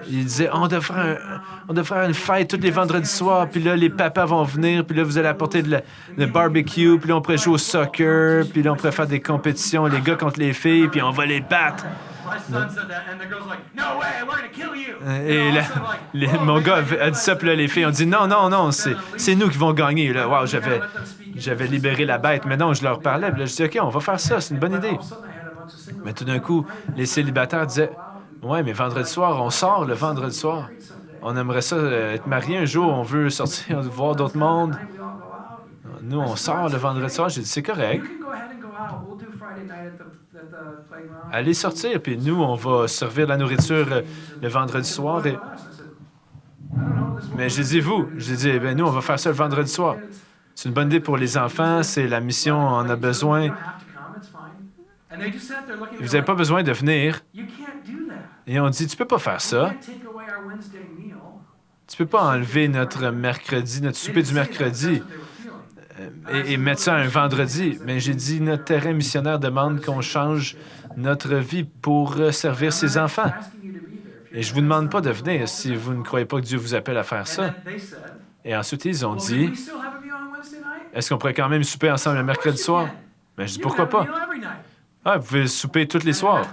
Ils disaient, on devrait faire une fête tous les vendredis soirs, puis là, les papas vont venir, puis là, vous allez apporter le barbecue, puis là, on pourrait jouer au soccer, puis là, on pourrait faire des compétitions, les gars contre les filles, puis on va les battre. Et là, mon gars a dit ça, puis là, les filles ont dit, non, c'est nous qui vont gagner. Là, wow, j'avais libéré la bête, mais non, je leur parlais, puis là, je dis, OK, on va faire ça, c'est une bonne idée. Mais tout d'un coup, les célibataires disaient, ouais, mais vendredi soir, on sort le vendredi soir. On aimerait ça être marié un jour, on veut sortir, voir d'autres mondes. Nous, on sort le vendredi soir. J'ai dit, c'est correct. Allez sortir, puis nous, on va servir de la nourriture le vendredi soir. Mais j'ai dit, nous, on va faire ça le vendredi soir. C'est une bonne idée pour les enfants, c'est la mission, on a besoin. And they just sat there looking at me Vous n'avez pas like, besoin de venir. you can't do that. Et on dit, tu peux pas faire You ça. can't take away our Wednesday meal. Tu peux pas enlever notre mercredi, notre souper du mercredi et mettre ça un vendredi. Mais j'ai dit, notre terrain missionnaire demande qu'on change notre vie pour servir ses enfants. Et je vous demande pas de venir si vous ne croyez pas que Dieu vous appelle à faire ça. Et ensuite, ils ont dit, est-ce qu'on pourrait quand même souper ensemble le mercredi soir? Mais je dis, pourquoi pas? Ah, vous pouvez souper tous les soirs.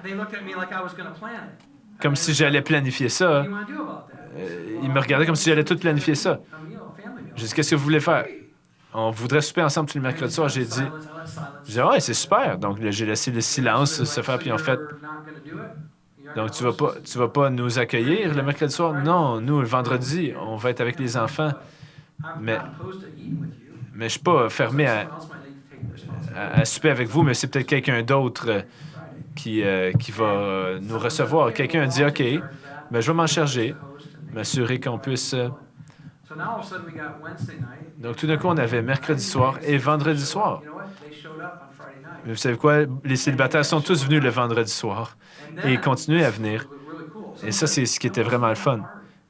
Comme si j'allais planifier ça. Ils me regardaient comme si j'allais tout planifier ça. J'ai dit, qu'est-ce que vous voulez faire? On voudrait souper ensemble tous les mercredis soirs. J'ai dit, ouais, c'est super. Donc, j'ai laissé le silence se faire, puis en fait, donc tu vas pas nous accueillir le mercredi soir? Non, nous, le vendredi, on va être avec les enfants. Mais je suis pas fermé à souper avec vous, mais c'est peut-être quelqu'un d'autre qui va nous recevoir. Quelqu'un a dit, OK, ben, je vais m'en charger, m'assurer qu'on puisse... Donc, tout d'un coup, on avait mercredi soir et vendredi soir. Mais vous savez quoi? Les célibataires sont tous venus le vendredi soir et ils continuaient à venir. Et ça, c'est ce qui était vraiment le fun.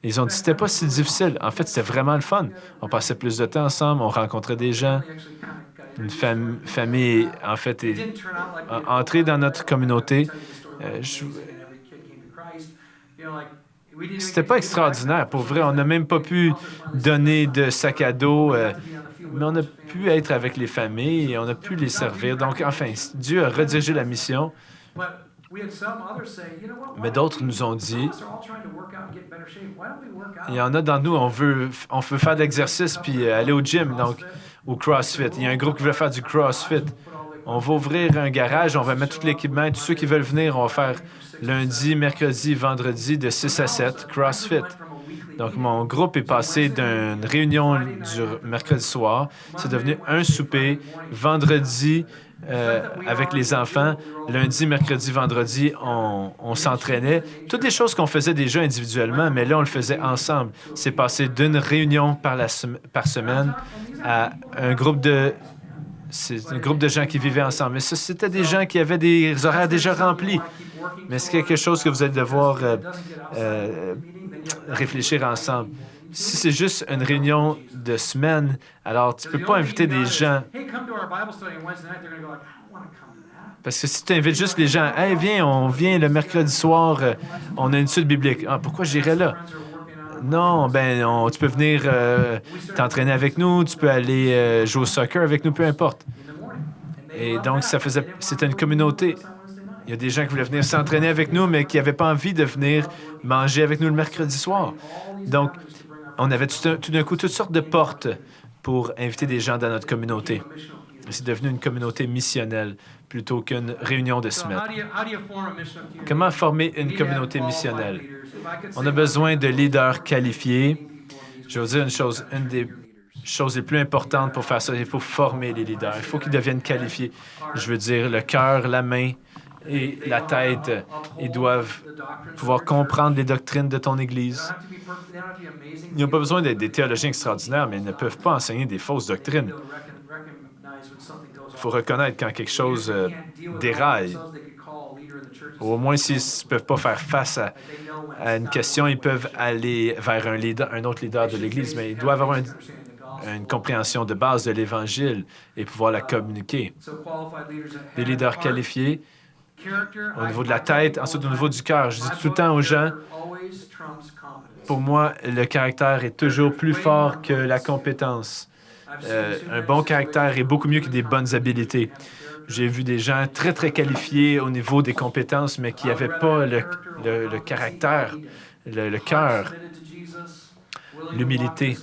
Ils ont dit, c'était pas si difficile. En fait, c'était vraiment le fun. On passait plus de temps ensemble, on rencontrait des gens. Une famille, en fait, est entrée dans notre communauté. C'était pas extraordinaire, pour vrai. On n'a même pas pu donner de sac à dos, mais on a pu être avec les familles et on a pu les servir. Donc, enfin, Dieu a redirigé la mission. Mais d'autres nous ont dit, il y en a dans nous, on veut faire de l'exercice puis aller au gym, donc au CrossFit. Il y a un groupe qui veut faire du CrossFit. On va ouvrir un garage, on va mettre tout l'équipement. Tous ceux qui veulent venir, on va faire lundi, mercredi, vendredi de 6 à 7, CrossFit. Donc, mon groupe est passé d'une réunion du mercredi soir. C'est devenu un souper. Vendredi, avec les enfants. Lundi, mercredi, vendredi, on s'entraînait. Toutes des choses qu'on faisait déjà individuellement, mais là, on le faisait ensemble. C'est passé d'une réunion par semaine à un groupe de gens qui vivaient ensemble. Mais ça, c'était des gens qui avaient des horaires déjà remplis. Mais c'est quelque chose que vous allez devoir réfléchir ensemble. Si c'est juste une réunion de semaine, alors tu ne peux pas inviter des gens. Parce que si tu invites juste les gens, « Hey, viens, on vient le mercredi soir, on a une étude biblique. » Ah, pourquoi j'irais là? Non, tu peux venir t'entraîner avec nous, tu peux aller jouer au soccer avec nous, peu importe. Et donc, c'était une communauté. Il y a des gens qui voulaient venir s'entraîner avec nous, mais qui n'avaient pas envie de venir manger avec nous le mercredi soir. Donc, on avait tout d'un coup toutes sortes de portes pour inviter des gens dans notre communauté. C'est devenu une communauté missionnelle plutôt qu'une réunion de semaine. Comment former une communauté missionnelle? On a besoin de leaders qualifiés. Je vais vous dire une des choses les plus importantes pour faire ça, il faut former les leaders. Il faut qu'ils deviennent qualifiés. Je veux dire, le cœur, la main et la tête, ils doivent pouvoir comprendre les doctrines de ton Église. Ils n'ont pas besoin d'être des théologiens extraordinaires, mais ils ne peuvent pas enseigner des fausses doctrines. Il faut reconnaître quand quelque chose déraille. Au moins, s'ils ne peuvent pas faire face à une question, ils peuvent aller vers un autre leader de l'Église, mais ils doivent avoir une compréhension de base de l'Évangile et pouvoir la communiquer. Des leaders qualifiés au niveau de la tête, ensuite au niveau du cœur. Je dis tout le temps aux gens, pour moi, le caractère est toujours plus fort que la compétence. Un bon caractère est beaucoup mieux que des bonnes habiletés. J'ai vu des gens très, très qualifiés au niveau des compétences, mais qui n'avaient pas le caractère, le cœur, l'humilité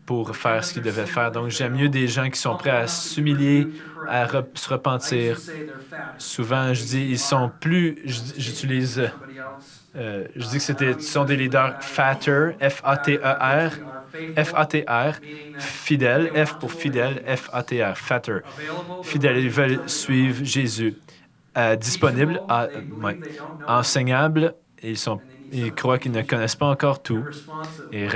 pour faire ce qu'ils devaient faire. Donc, j'aime mieux des gens qui sont prêts à s'humilier, à se repentir. Souvent, je dis, ils sont plus... J'utilise... je dis que ce sont des leaders fatter, F-A-T-E-R, F-A-T-R, fidèles, F pour fidèle, F-A-T-R, fatter. Fidèles, ils veulent suivre Jésus. Disponibles, enseignables, ils croient qu'ils ne connaissent pas encore tout et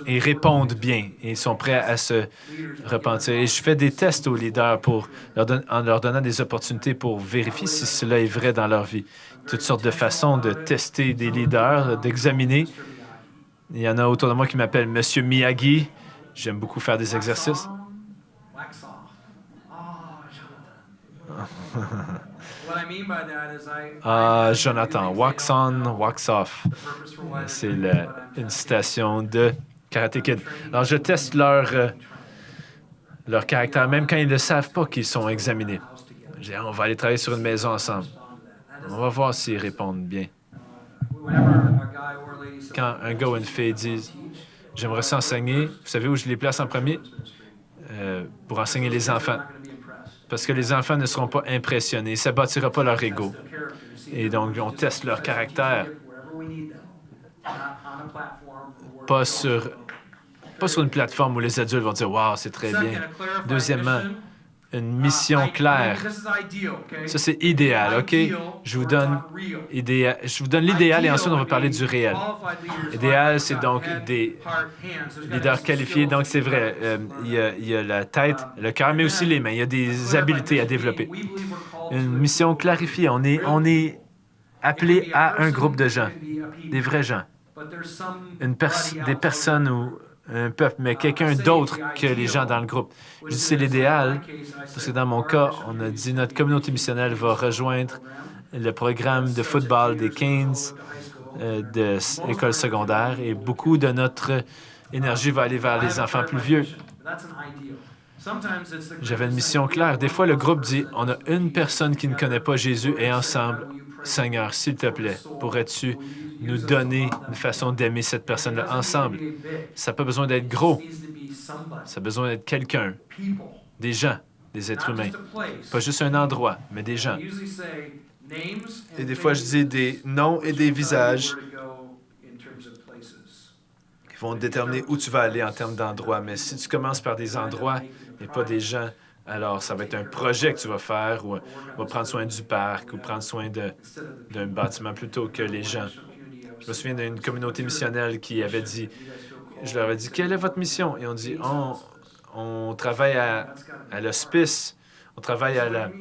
ils répondent bien et sont prêts à se repentir. Et je fais des tests aux leaders en leur donnant des opportunités pour vérifier si cela est vrai dans leur vie. Toutes sortes de façons de tester des leaders, d'examiner. Il y en a autour de moi qui m'appellent Monsieur Miyagi. J'aime beaucoup faire des exercices. Wax off. Jonathan. What I mean by that is Ah, Jonathan, wax on, wax off. C'est une citation de Karate Kid. Alors, je teste leur caractère, même quand ils ne savent pas qu'ils sont examinés. Je dis, on va aller travailler sur une maison ensemble. On va voir s'ils répondent bien. Quand un gars ou une fille disent « J'aimerais s'enseigner », vous savez où je les place en premier? Pour enseigner les enfants. Parce que les enfants ne seront pas impressionnés. Ça ne bâtira pas leur ego. Et donc, on teste leur caractère. Pas sur une plateforme où les adultes vont dire « Wow, c'est très bien ». Deuxièmement, une mission claire. Ça, c'est idéal, OK? Je vous donne l'idéal et ensuite, on va parler du réel. Idéal, c'est donc des leaders qualifiés. Donc, c'est vrai, il y a la tête, le cœur, mais aussi les mains. Il y a des habiletés à développer. Une mission clarifiée. On est appelé à un groupe de gens, des vrais gens. Des personnes ou un peuple, mais quelqu'un d'autre que les gens dans le groupe. Je dis c'est l'idéal, parce que dans mon cas, on a dit notre communauté missionnelle va rejoindre le programme de football des Canes de l'école secondaire et beaucoup de notre énergie va aller vers les enfants plus vieux. J'avais une mission claire. Des fois, le groupe dit, on a une personne qui ne connaît pas Jésus et ensemble, Seigneur, s'il te plaît, pourrais-tu nous donner une façon d'aimer cette personne-là ensemble? Ça n'a pas besoin d'être gros. Ça a besoin d'être quelqu'un, des gens, des êtres humains. Pas juste un endroit, mais des gens. Et des fois, je dis des noms et des visages qui vont déterminer où tu vas aller en termes d'endroits. Mais si tu commences par des endroits et pas des gens, alors ça va être un projet que tu vas faire ou on va prendre soin du parc ou prendre soin d'un bâtiment plutôt que les gens. Je me souviens d'une communauté missionnelle qui avait dit, je leur ai dit, quelle est votre mission? Et on dit, on travaille à l'hospice, on travaille à la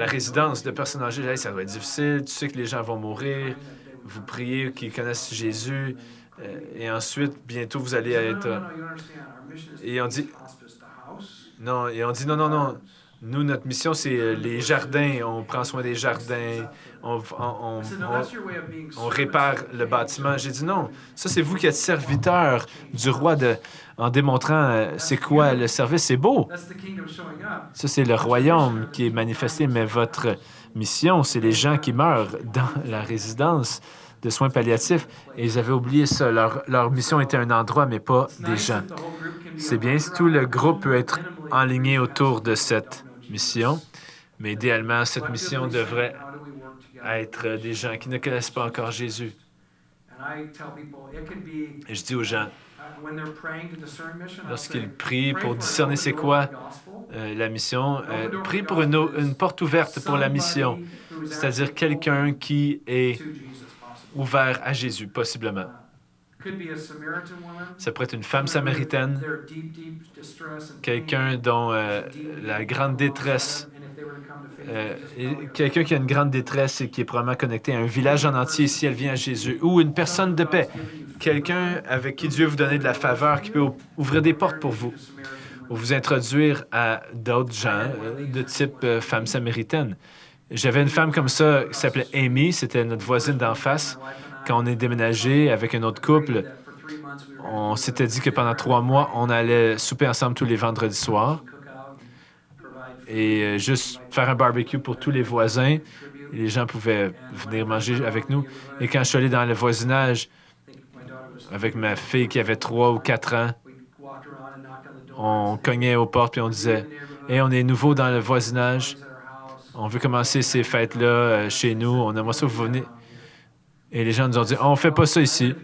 résidence de personnes âgées. Hey, ça doit être difficile, tu sais que les gens vont mourir, vous priez qu'ils connaissent Jésus, et ensuite, bientôt, vous allez être... Et on dit, non, nous, notre mission, c'est les jardins, on prend soin des jardins, on répare le bâtiment. J'ai dit non, ça c'est vous qui êtes serviteur du roi en démontrant c'est quoi le service, c'est beau. Ça c'est le royaume qui est manifesté, mais votre mission, c'est les gens qui meurent dans la résidence de soins palliatifs. Et ils avaient oublié ça, leur mission était un endroit, mais pas des gens. C'est bien si tout le groupe peut être enligné autour de cette mission, mais idéalement, cette mission devrait être des gens qui ne connaissent pas encore Jésus. Et je dis aux gens, lorsqu'ils prient pour discerner c'est quoi la mission, prie pour une porte ouverte pour la mission, c'est-à-dire quelqu'un qui est ouvert à Jésus, possiblement. Ça pourrait être une femme samaritaine, quelqu'un dont la grande détresse, quelqu'un qui a une grande détresse et qui est probablement connecté à un village en entier si elle vient à Jésus, ou une personne de paix, quelqu'un avec qui Dieu vous donne de la faveur, qui peut ouvrir des portes pour vous, ou vous introduire à d'autres gens de type femme samaritaine. J'avais une femme comme ça qui s'appelait Amy, c'était notre voisine d'en face. Quand on est déménagé avec un autre couple, on s'était dit que pendant 3 mois, on allait souper ensemble tous les vendredis soirs et juste faire un barbecue pour tous les voisins. Et les gens pouvaient venir manger avec nous. Et quand je suis allé dans le voisinage avec ma fille qui avait 3 ou 4 ans, on cognait aux portes et on disait « Hey, on est nouveau dans le voisinage. On veut commencer ces fêtes-là chez nous. On aimerait ça que vous venez. » Et les gens nous ont dit, on ne fait pas ça ici.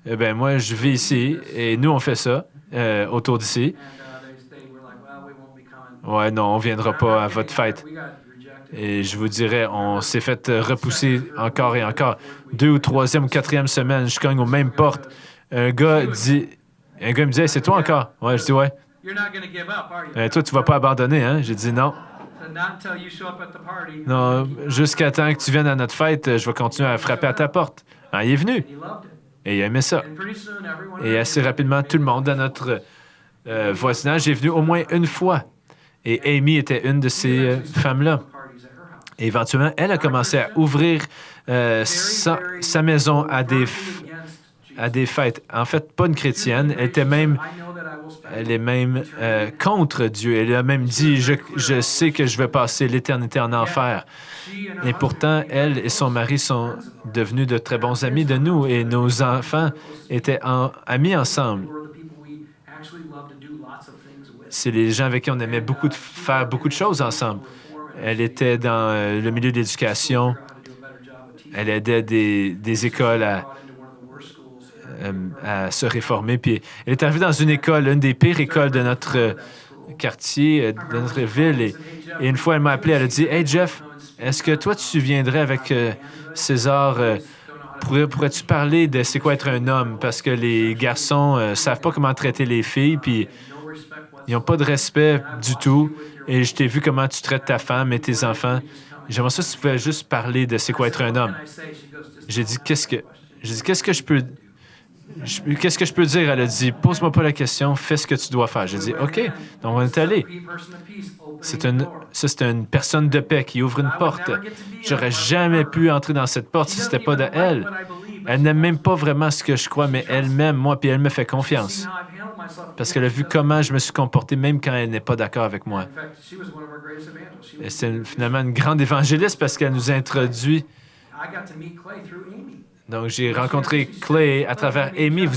Eh bien, moi, je vis ici et nous, on fait ça autour d'ici. Ouais, non, on ne viendra pas à votre fête. Et je vous dirais, on s'est fait repousser encore et encore. 2 ou 3e ou 4e semaine, je cogne aux mêmes portes. Un gars me dit, hey, c'est toi encore? Ouais, je dis, ouais. You're not going to give up, are you? Toi, tu vas pas abandonner, hein? J'ai dit non. So not until you show up at the party. Non, jusqu'à temps que tu viennes à notre fête, je vais continuer à frapper à ta porte. Ah, il est venu. He loved it. Et il a aimé ça. And pretty soon, everyone. Et assez rapidement, tout le monde dans notre voisinage est venu au moins une fois. Et Amy était une de ces femmes-là. Parties at her house. Et éventuellement, elle a commencé à ouvrir sa maison à des fêtes. En fait, pas une chrétienne. Elle est même contre Dieu. Elle a même dit, je sais que je vais passer l'éternité en enfer. Et pourtant, elle et son mari sont devenus de très bons amis de nous. Et nos enfants étaient amis ensemble. C'est les gens avec qui on aimait faire beaucoup de choses ensemble. Elle était dans le milieu de l'éducation. Elle aidait des écoles à se réformer. Puis elle est arrivée dans une école, une des pires écoles de notre quartier, de notre ville. Et une fois, elle m'a appelé, elle a dit, « Hey Jeff, est-ce que toi, tu viendrais avec César? Pourrais-tu parler de c'est quoi être un homme? Parce que les garçons ne savent pas comment traiter les filles, puis ils n'ont pas de respect du tout. Et je t'ai vu comment tu traites ta femme et tes enfants. J'aimerais ça si tu pouvais juste parler de c'est quoi être un homme. » J'ai dit, qu'est-ce que je peux dire? Elle a dit, pose-moi pas la question, fais ce que tu dois faire. J'ai dit, OK, donc on est allé. C'était une personne de paix qui ouvre une porte. J'aurais jamais pu entrer dans cette porte si ce n'était pas d'elle. Elle n'aime même pas vraiment ce que je crois, mais elle m'aime, moi, puis elle me fait confiance. Parce qu'elle a vu comment je me suis comporté, même quand elle n'est pas d'accord avec moi. Et c'est finalement une grande évangéliste parce qu'elle nous a introduit. Donc, j'ai rencontré Clay à travers Amy.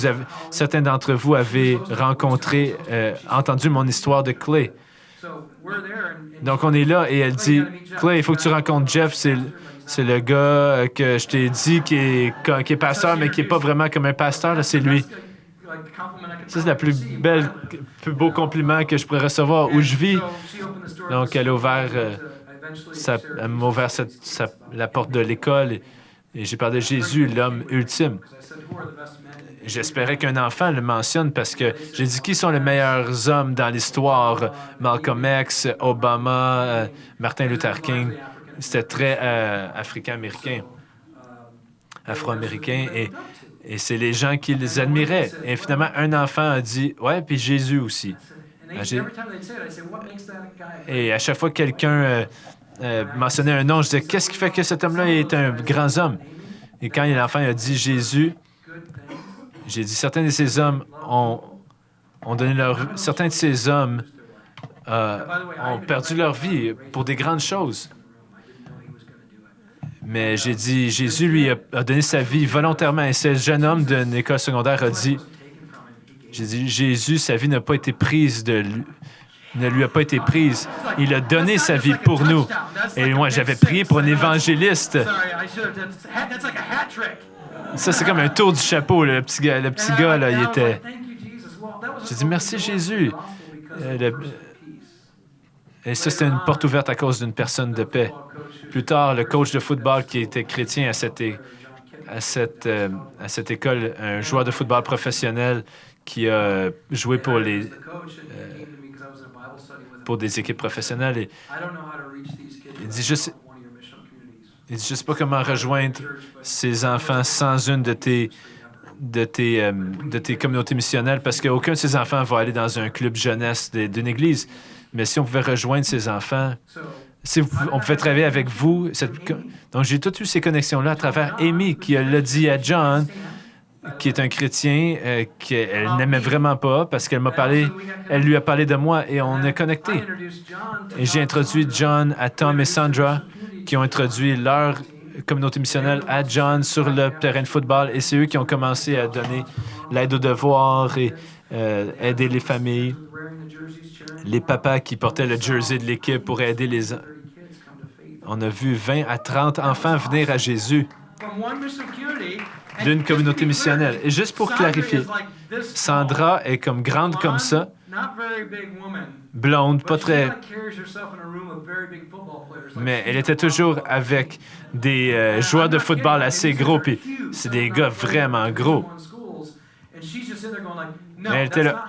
Certains d'entre vous avez entendu mon histoire de Clay. Donc, on est là et elle dit, « Clay, il faut que tu rencontres Jeff. C'est le gars que je t'ai dit qui est pasteur, mais qui n'est pas vraiment comme un pasteur. Là, c'est lui. » Ça, c'est le plus beau compliment que je pourrais recevoir où je vis. Donc, elle m'a ouvert la porte de l'école et j'ai parlé de Jésus, l'homme ultime. J'espérais qu'un enfant le mentionne parce que j'ai dit qui sont les meilleurs hommes dans l'histoire. Malcolm X, Obama, Martin Luther King. C'était très afro-américain. Et c'est les gens qui les admiraient. Et finalement, un enfant a dit, « Ouais, puis Jésus aussi. » Et à chaque fois que quelqu'un mentionnait un nom, je disais, « Qu'est-ce qui fait que cet homme-là est un grand homme? » Et quand l'enfant a dit Jésus, j'ai dit, certains de ces hommes ont donné certains de ces hommes ont perdu leur vie pour des grandes choses. Mais j'ai dit, Jésus, lui, a donné sa vie volontairement. Et ce jeune homme d'une école secondaire a dit, j'ai dit, Jésus, sa vie n'a pas été prise ne lui a pas été prise. Il a donné sa vie pour nous. Et moi, j'avais prié pour un évangéliste. Ça, c'est comme un tour du chapeau, le petit gars, là, il était... J'ai dit, merci Jésus. Et ça, c'était une porte ouverte à cause d'une personne de paix. Plus tard, le coach de football qui était chrétien à cette école, un joueur de football professionnel qui a joué pour des équipes professionnelles. Et il dit, je sais pas comment rejoindre ces enfants sans une de tes communautés missionnelles, parce qu'aucun de ces enfants va aller dans un club jeunesse d'une église. Mais si on pouvait rejoindre ces enfants, on pouvait travailler avec vous. Donc, j'ai toutes eu ces connexions-là à travers Amy, qui l'a dit à John, qui est un chrétien, qu'elle n'aimait vraiment pas, parce qu'elle lui a parlé de moi et on est connectés. Et j'ai introduit John à Tom et Sandra, qui ont introduit leur communauté missionnelle à John sur le terrain de football. Et c'est eux qui ont commencé à donner l'aide aux devoirs et aider les familles. Les papas qui portaient le jersey de l'équipe pour aider les... On a vu 20 à 30 enfants venir à Jésus d'une communauté missionnelle. Et juste pour clarifier, Sandra est grande comme ça, blonde, pas très... Mais elle était toujours avec des joueurs de football assez gros, puis c'est des gars vraiment gros. Mais elle était là.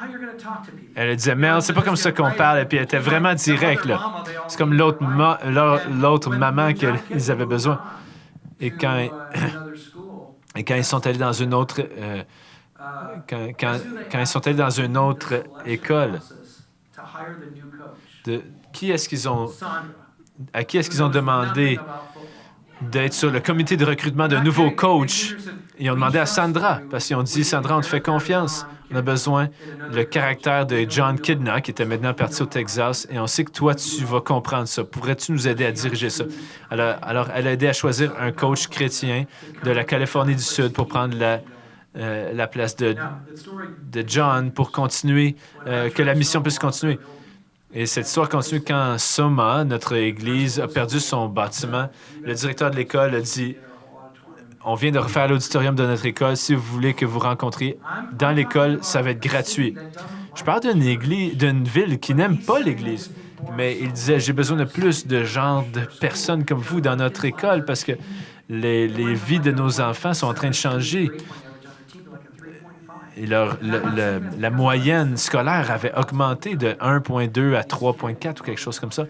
Elle disait, Mel, c'est pas comme ça qu'on parle, et puis elle était vraiment directe, là. C'est comme l'autre maman qu'ils avaient besoin. Et quand ils sont allés dans une autre... quand ils sont allés dans une autre école, à qui est-ce qu'ils ont demandé d'être sur le comité de recrutement d'un nouveau coach? Ils ont demandé à Sandra, parce qu'ils ont dit, Sandra, on te fait confiance. On a besoin du caractère de John Kidna, qui était maintenant parti au Texas, et on sait que toi, tu vas comprendre ça. Pourrais-tu nous aider à diriger ça? Alors, elle a aidé à choisir un coach chrétien de la Californie du Sud pour prendre la place de John pour continuer, que la mission puisse continuer. Et cette histoire continue quand Soma, notre église, a perdu son bâtiment. Le directeur de l'école a dit, on vient de refaire l'auditorium de notre école. Si vous voulez que vous rencontriez dans l'école, ça va être gratuit. Je parle d'une ville qui n'aime pas l'Église, mais il disait, j'ai besoin de plus de genre de personnes comme vous dans notre école parce que les vies de nos enfants sont en train de changer. Et la moyenne scolaire avait augmenté de 1,2 à 3,4 ou quelque chose comme ça.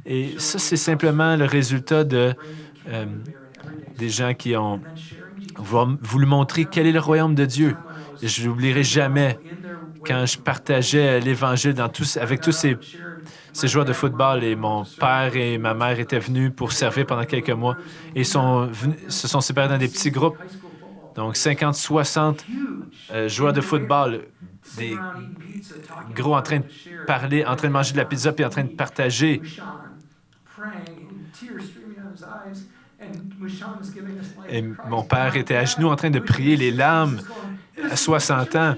Et ça, c'est simplement le résultat des gens qui ont voulu montrer quel est le royaume de Dieu. Et je n'oublierai jamais quand je partageais l'Évangile avec tous ces joueurs de football, et mon père et ma mère étaient venus pour servir pendant quelques mois et se sont séparés dans des petits groupes. Donc, 50, 60 joueurs de football, des gros en train de parler, en train de manger de la pizza puis en train de partager. Et mon père était à genoux en train de prier, les larmes, à 60 ans.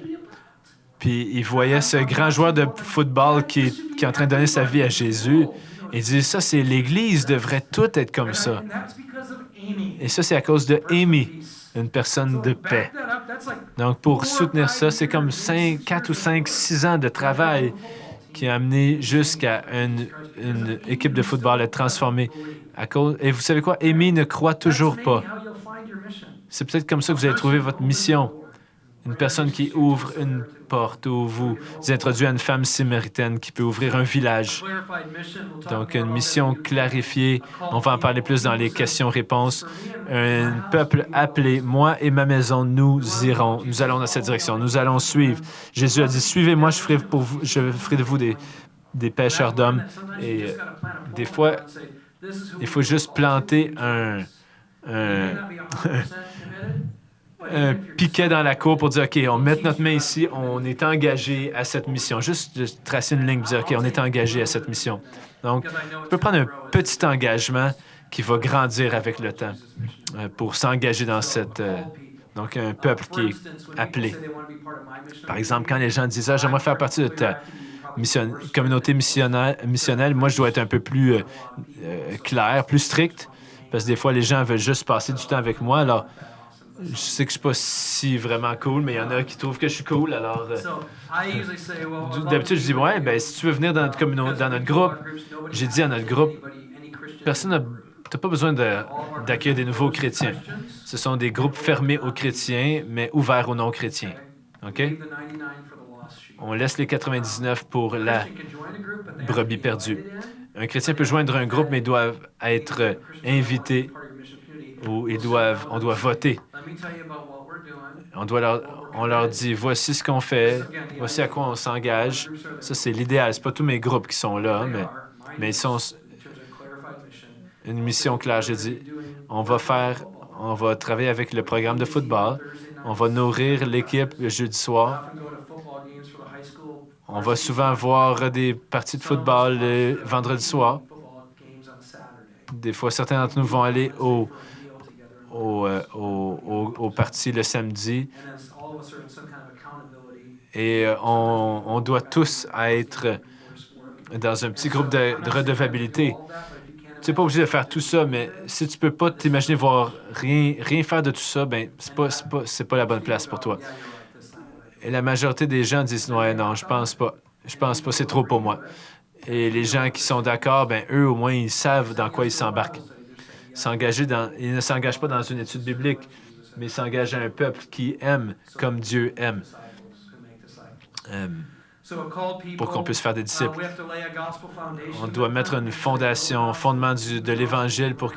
Puis il voyait ce grand joueur de football qui est en train de donner sa vie à Jésus. Il dit, ça, c'est l'Église devrait tout être comme ça. Et ça, c'est à cause de Amy, une personne de paix. Donc, pour soutenir ça, c'est comme 4 ou 5, 6 ans de travail qui a amené jusqu'à une équipe de football à être transformée. Et vous savez quoi? Amy ne croit toujours pas. C'est peut-être comme ça que vous allez trouver votre mission. Une personne qui ouvre une porte ou vous introduit à une femme samaritaine qui peut ouvrir un village. Donc, une mission clarifiée. On va en parler plus dans les questions-réponses. Un peuple appelé, moi et ma maison, nous irons. Nous allons dans cette direction. Nous allons suivre. Jésus a dit, suivez-moi, je ferai de vous des pêcheurs d'hommes. Et des fois, il faut juste planter un piquet dans la cour pour dire, OK, on met notre main ici, on est engagé à cette mission. Juste de tracer une ligne, dire, OK, on est engagé à cette mission. Donc, on peut prendre un petit engagement qui va grandir avec le temps pour s'engager dans cette... donc, un peuple qui est appelé. Par exemple, quand les gens disent, ah, j'aimerais faire partie de ta communauté missionnelle, moi, je dois être un peu plus clair, plus strict, parce que des fois, les gens veulent juste passer du temps avec moi. Alors, je sais que je ne suis pas si vraiment cool, mais il y en a qui trouvent que je suis cool. Alors, d'habitude, je dis, ouais, ben si tu veux venir dans notre groupe, j'ai dit à notre groupe, personne n'a... Tu n'as pas besoin d'accueillir des nouveaux chrétiens. Ce sont des groupes fermés aux chrétiens, mais ouverts aux non-chrétiens. OK? On laisse les 99 pour la brebis perdue. Un chrétien peut joindre un groupe, mais ils doivent être invités ou on doit voter. On leur dit, voici ce qu'on fait, voici à quoi on s'engage. Ça, c'est l'idéal. Ce pas tous mes groupes qui sont là, mais ils sont une mission claire. J'ai dit, on va travailler avec le programme de football, on va nourrir l'équipe le jeudi soir. On va souvent voir des parties de football le vendredi soir. Des fois, certains d'entre nous vont aller aux parties le samedi. Et on doit tous être dans un petit groupe de redevabilité. Tu n'es pas obligé de faire tout ça, mais si tu ne peux pas t'imaginer voir rien faire de tout ça, ben c'est pas la bonne place pour toi. Et la majorité des gens disent, ouais, non, je pense pas. Je pense pas, c'est trop pour moi. Et les gens qui sont d'accord, ben eux, au moins, ils savent dans quoi ils s'embarquent. Ils ne s'engagent pas dans une étude biblique, mais ils s'engagent à un peuple qui aime comme Dieu aime. Pour qu'on puisse faire des disciples. On doit mettre une fondation, fondement de l'Évangile pour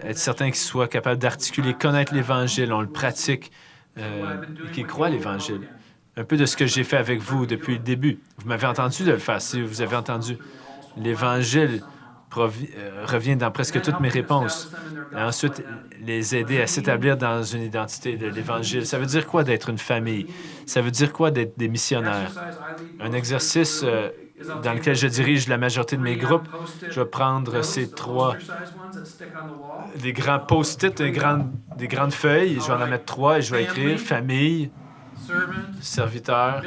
être certain qu'ils soient capables d'articuler, connaître l'Évangile, on le pratique, et qu'ils croient l'Évangile. Un peu de ce que j'ai fait avec vous depuis le début. Vous m'avez entendu de le faire, si vous avez entendu. L'Évangile revient dans presque toutes mes réponses. Et ensuite, les aider à s'établir dans une identité de l'Évangile. Ça veut dire quoi d'être une famille? Ça veut dire quoi d'être des missionnaires? Un exercice dans lequel je dirige la majorité de mes groupes, je vais prendre des grands post-it, des grandes feuilles, je vais en mettre 3 et je vais écrire « famille », serviteur,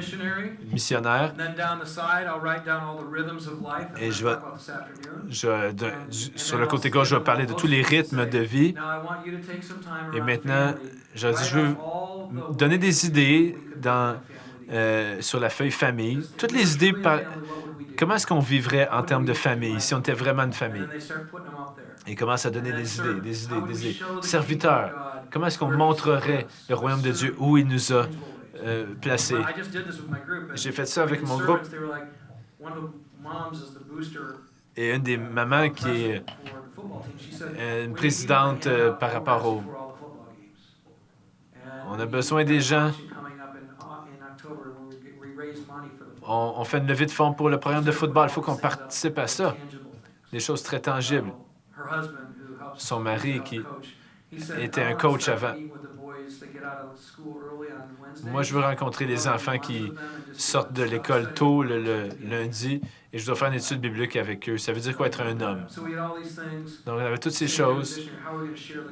missionnaire. Et sur le côté gauche, je vais parler de tous les rythmes de vie. Et maintenant, je veux donner des idées sur la feuille famille. Toutes les idées, comment est-ce qu'on vivrait en termes de famille, si on était vraiment une famille? Et ils commencent à donner des idées. Serviteur, comment est-ce qu'on montrerait le royaume de Dieu, où il nous a placés? J'ai fait ça avec mon groupe. Et une des mamans qui est une présidente par rapport au... On a besoin des gens. On fait une levée de fonds pour le programme de football. Il faut qu'on participe à ça. Des choses très tangibles. Son mari, qui était un coach avant. Moi, je veux rencontrer les enfants qui sortent de l'école tôt le lundi et je dois faire une étude biblique avec eux. Ça veut dire quoi être un homme? Donc, on avait toutes ces choses.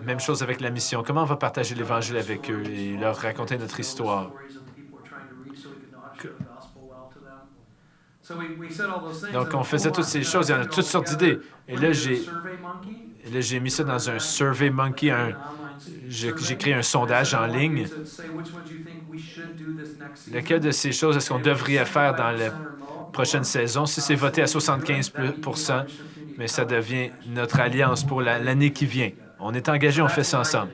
Même chose avec la mission. Comment on va partager l'Évangile avec eux et leur raconter notre histoire? Donc, on faisait toutes ces choses. Il y en a toutes sortes d'idées. Et là, j'ai mis ça dans un Survey Monkey. J'ai créé un sondage en ligne. Lequel de ces choses est-ce qu'on devrait faire dans la prochaine saison? Si c'est voté à 75 %, mais ça devient notre alliance pour l'année qui vient. On est engagés, on fait ça ensemble.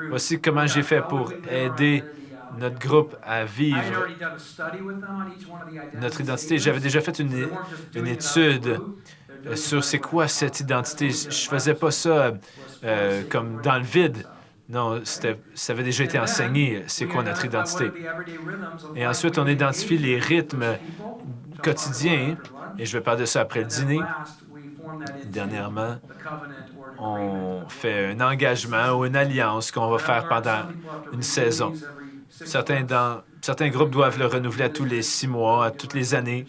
Voici comment j'ai fait pour aider notre groupe à vivre notre identité. J'avais déjà fait une étude sur c'est quoi cette identité. Je faisais pas ça comme dans le vide. Non, ça avait déjà été enseigné, c'est quoi notre identité. Et ensuite, on identifie les rythmes quotidiens, et je vais parler de ça après le dîner. Dernièrement, on fait un engagement ou une alliance qu'on va faire pendant une saison. Certains groupes doivent le renouveler à tous les 6 mois, à toutes les années.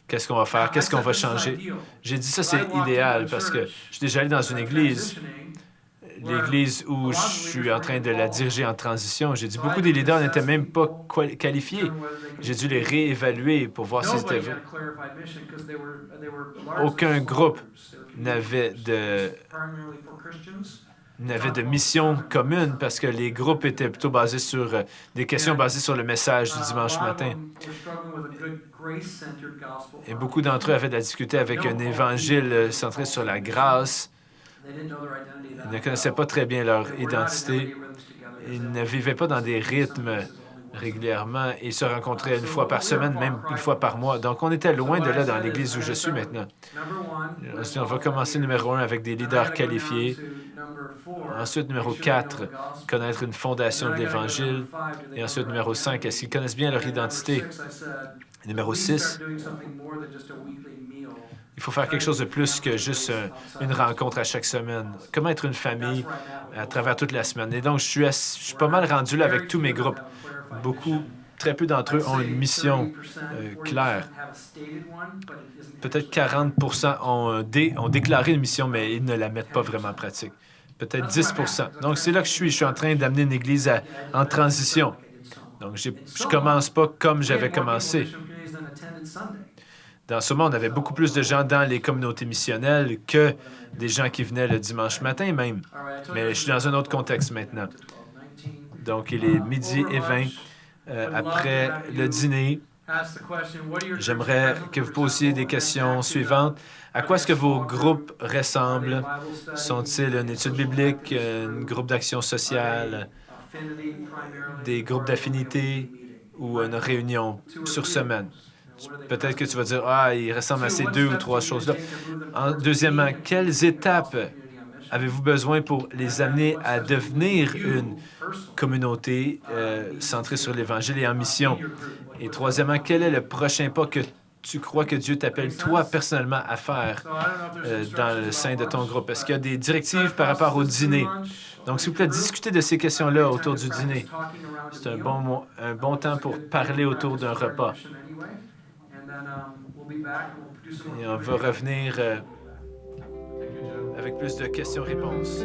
Qu'est-ce qu'on va faire? Qu'est-ce qu'on va changer? J'ai dit ça, c'est idéal parce que je suis déjà allé dans une église, l'église où je suis en train de la diriger en transition. J'ai dit beaucoup des leaders n'étaient même pas qualifiés. J'ai dû les réévaluer pour voir si c'était vrai. Aucun groupe n'avait de mission commune parce que les groupes étaient plutôt basés sur des questions basées sur le message du dimanche matin. Et beaucoup d'entre eux avaient de la difficulté avec un évangile centré sur la grâce. Ils ne connaissaient pas très bien leur identité. Ils ne vivaient pas dans des rythmes régulièrement et se rencontraient une fois par semaine, même une fois par mois. Donc, on était loin de là dans l'église où je suis maintenant. Ensuite, on va commencer numéro 1 avec des leaders qualifiés. Ensuite, numéro 4, connaître une fondation de l'Évangile. Et ensuite, numéro 5, est-ce qu'ils connaissent bien leur identité? Numéro 6, il faut faire quelque chose de plus que juste une rencontre à chaque semaine. Comment être une famille à travers toute la semaine? Et donc, je suis pas mal rendu là avec tous mes groupes. Très peu d'entre eux ont une mission claire. Peut-être 40 % ont déclaré une mission, mais ils ne la mettent pas vraiment en pratique. Peut-être 10 %. Donc, c'est là que je suis. Je suis en train d'amener une église en transition. Donc, je commence pas comme j'avais commencé. Dans ce monde, on avait beaucoup plus de gens dans les communautés missionnelles que des gens qui venaient le dimanche matin même. Mais je suis dans un autre contexte maintenant. Donc, il est 12h20. Après le dîner, J'aimerais que vous posiez des questions suivantes. À quoi est-ce que vos groupes ressemblent? Sont-ils une étude biblique, un groupe d'action sociale, des groupes d'affinité ou une réunion sur semaine? Peut-être que tu vas dire, ah, ils ressemblent à ces 2 ou 3 choses-là. Deuxièmement, quelles étapes avez-vous besoin pour les amener à devenir une communauté centrée sur l'Évangile et en mission? Et troisièmement, quel est le prochain pas que tu crois que Dieu t'appelle toi personnellement à faire dans le sein de ton groupe? Est-ce qu'il y a des directives par rapport au dîner? Donc, s'il vous plaît, discutez de ces questions-là autour du dîner. C'est un bon temps pour parler autour d'un repas. Et on va revenir avec plus de questions-réponses.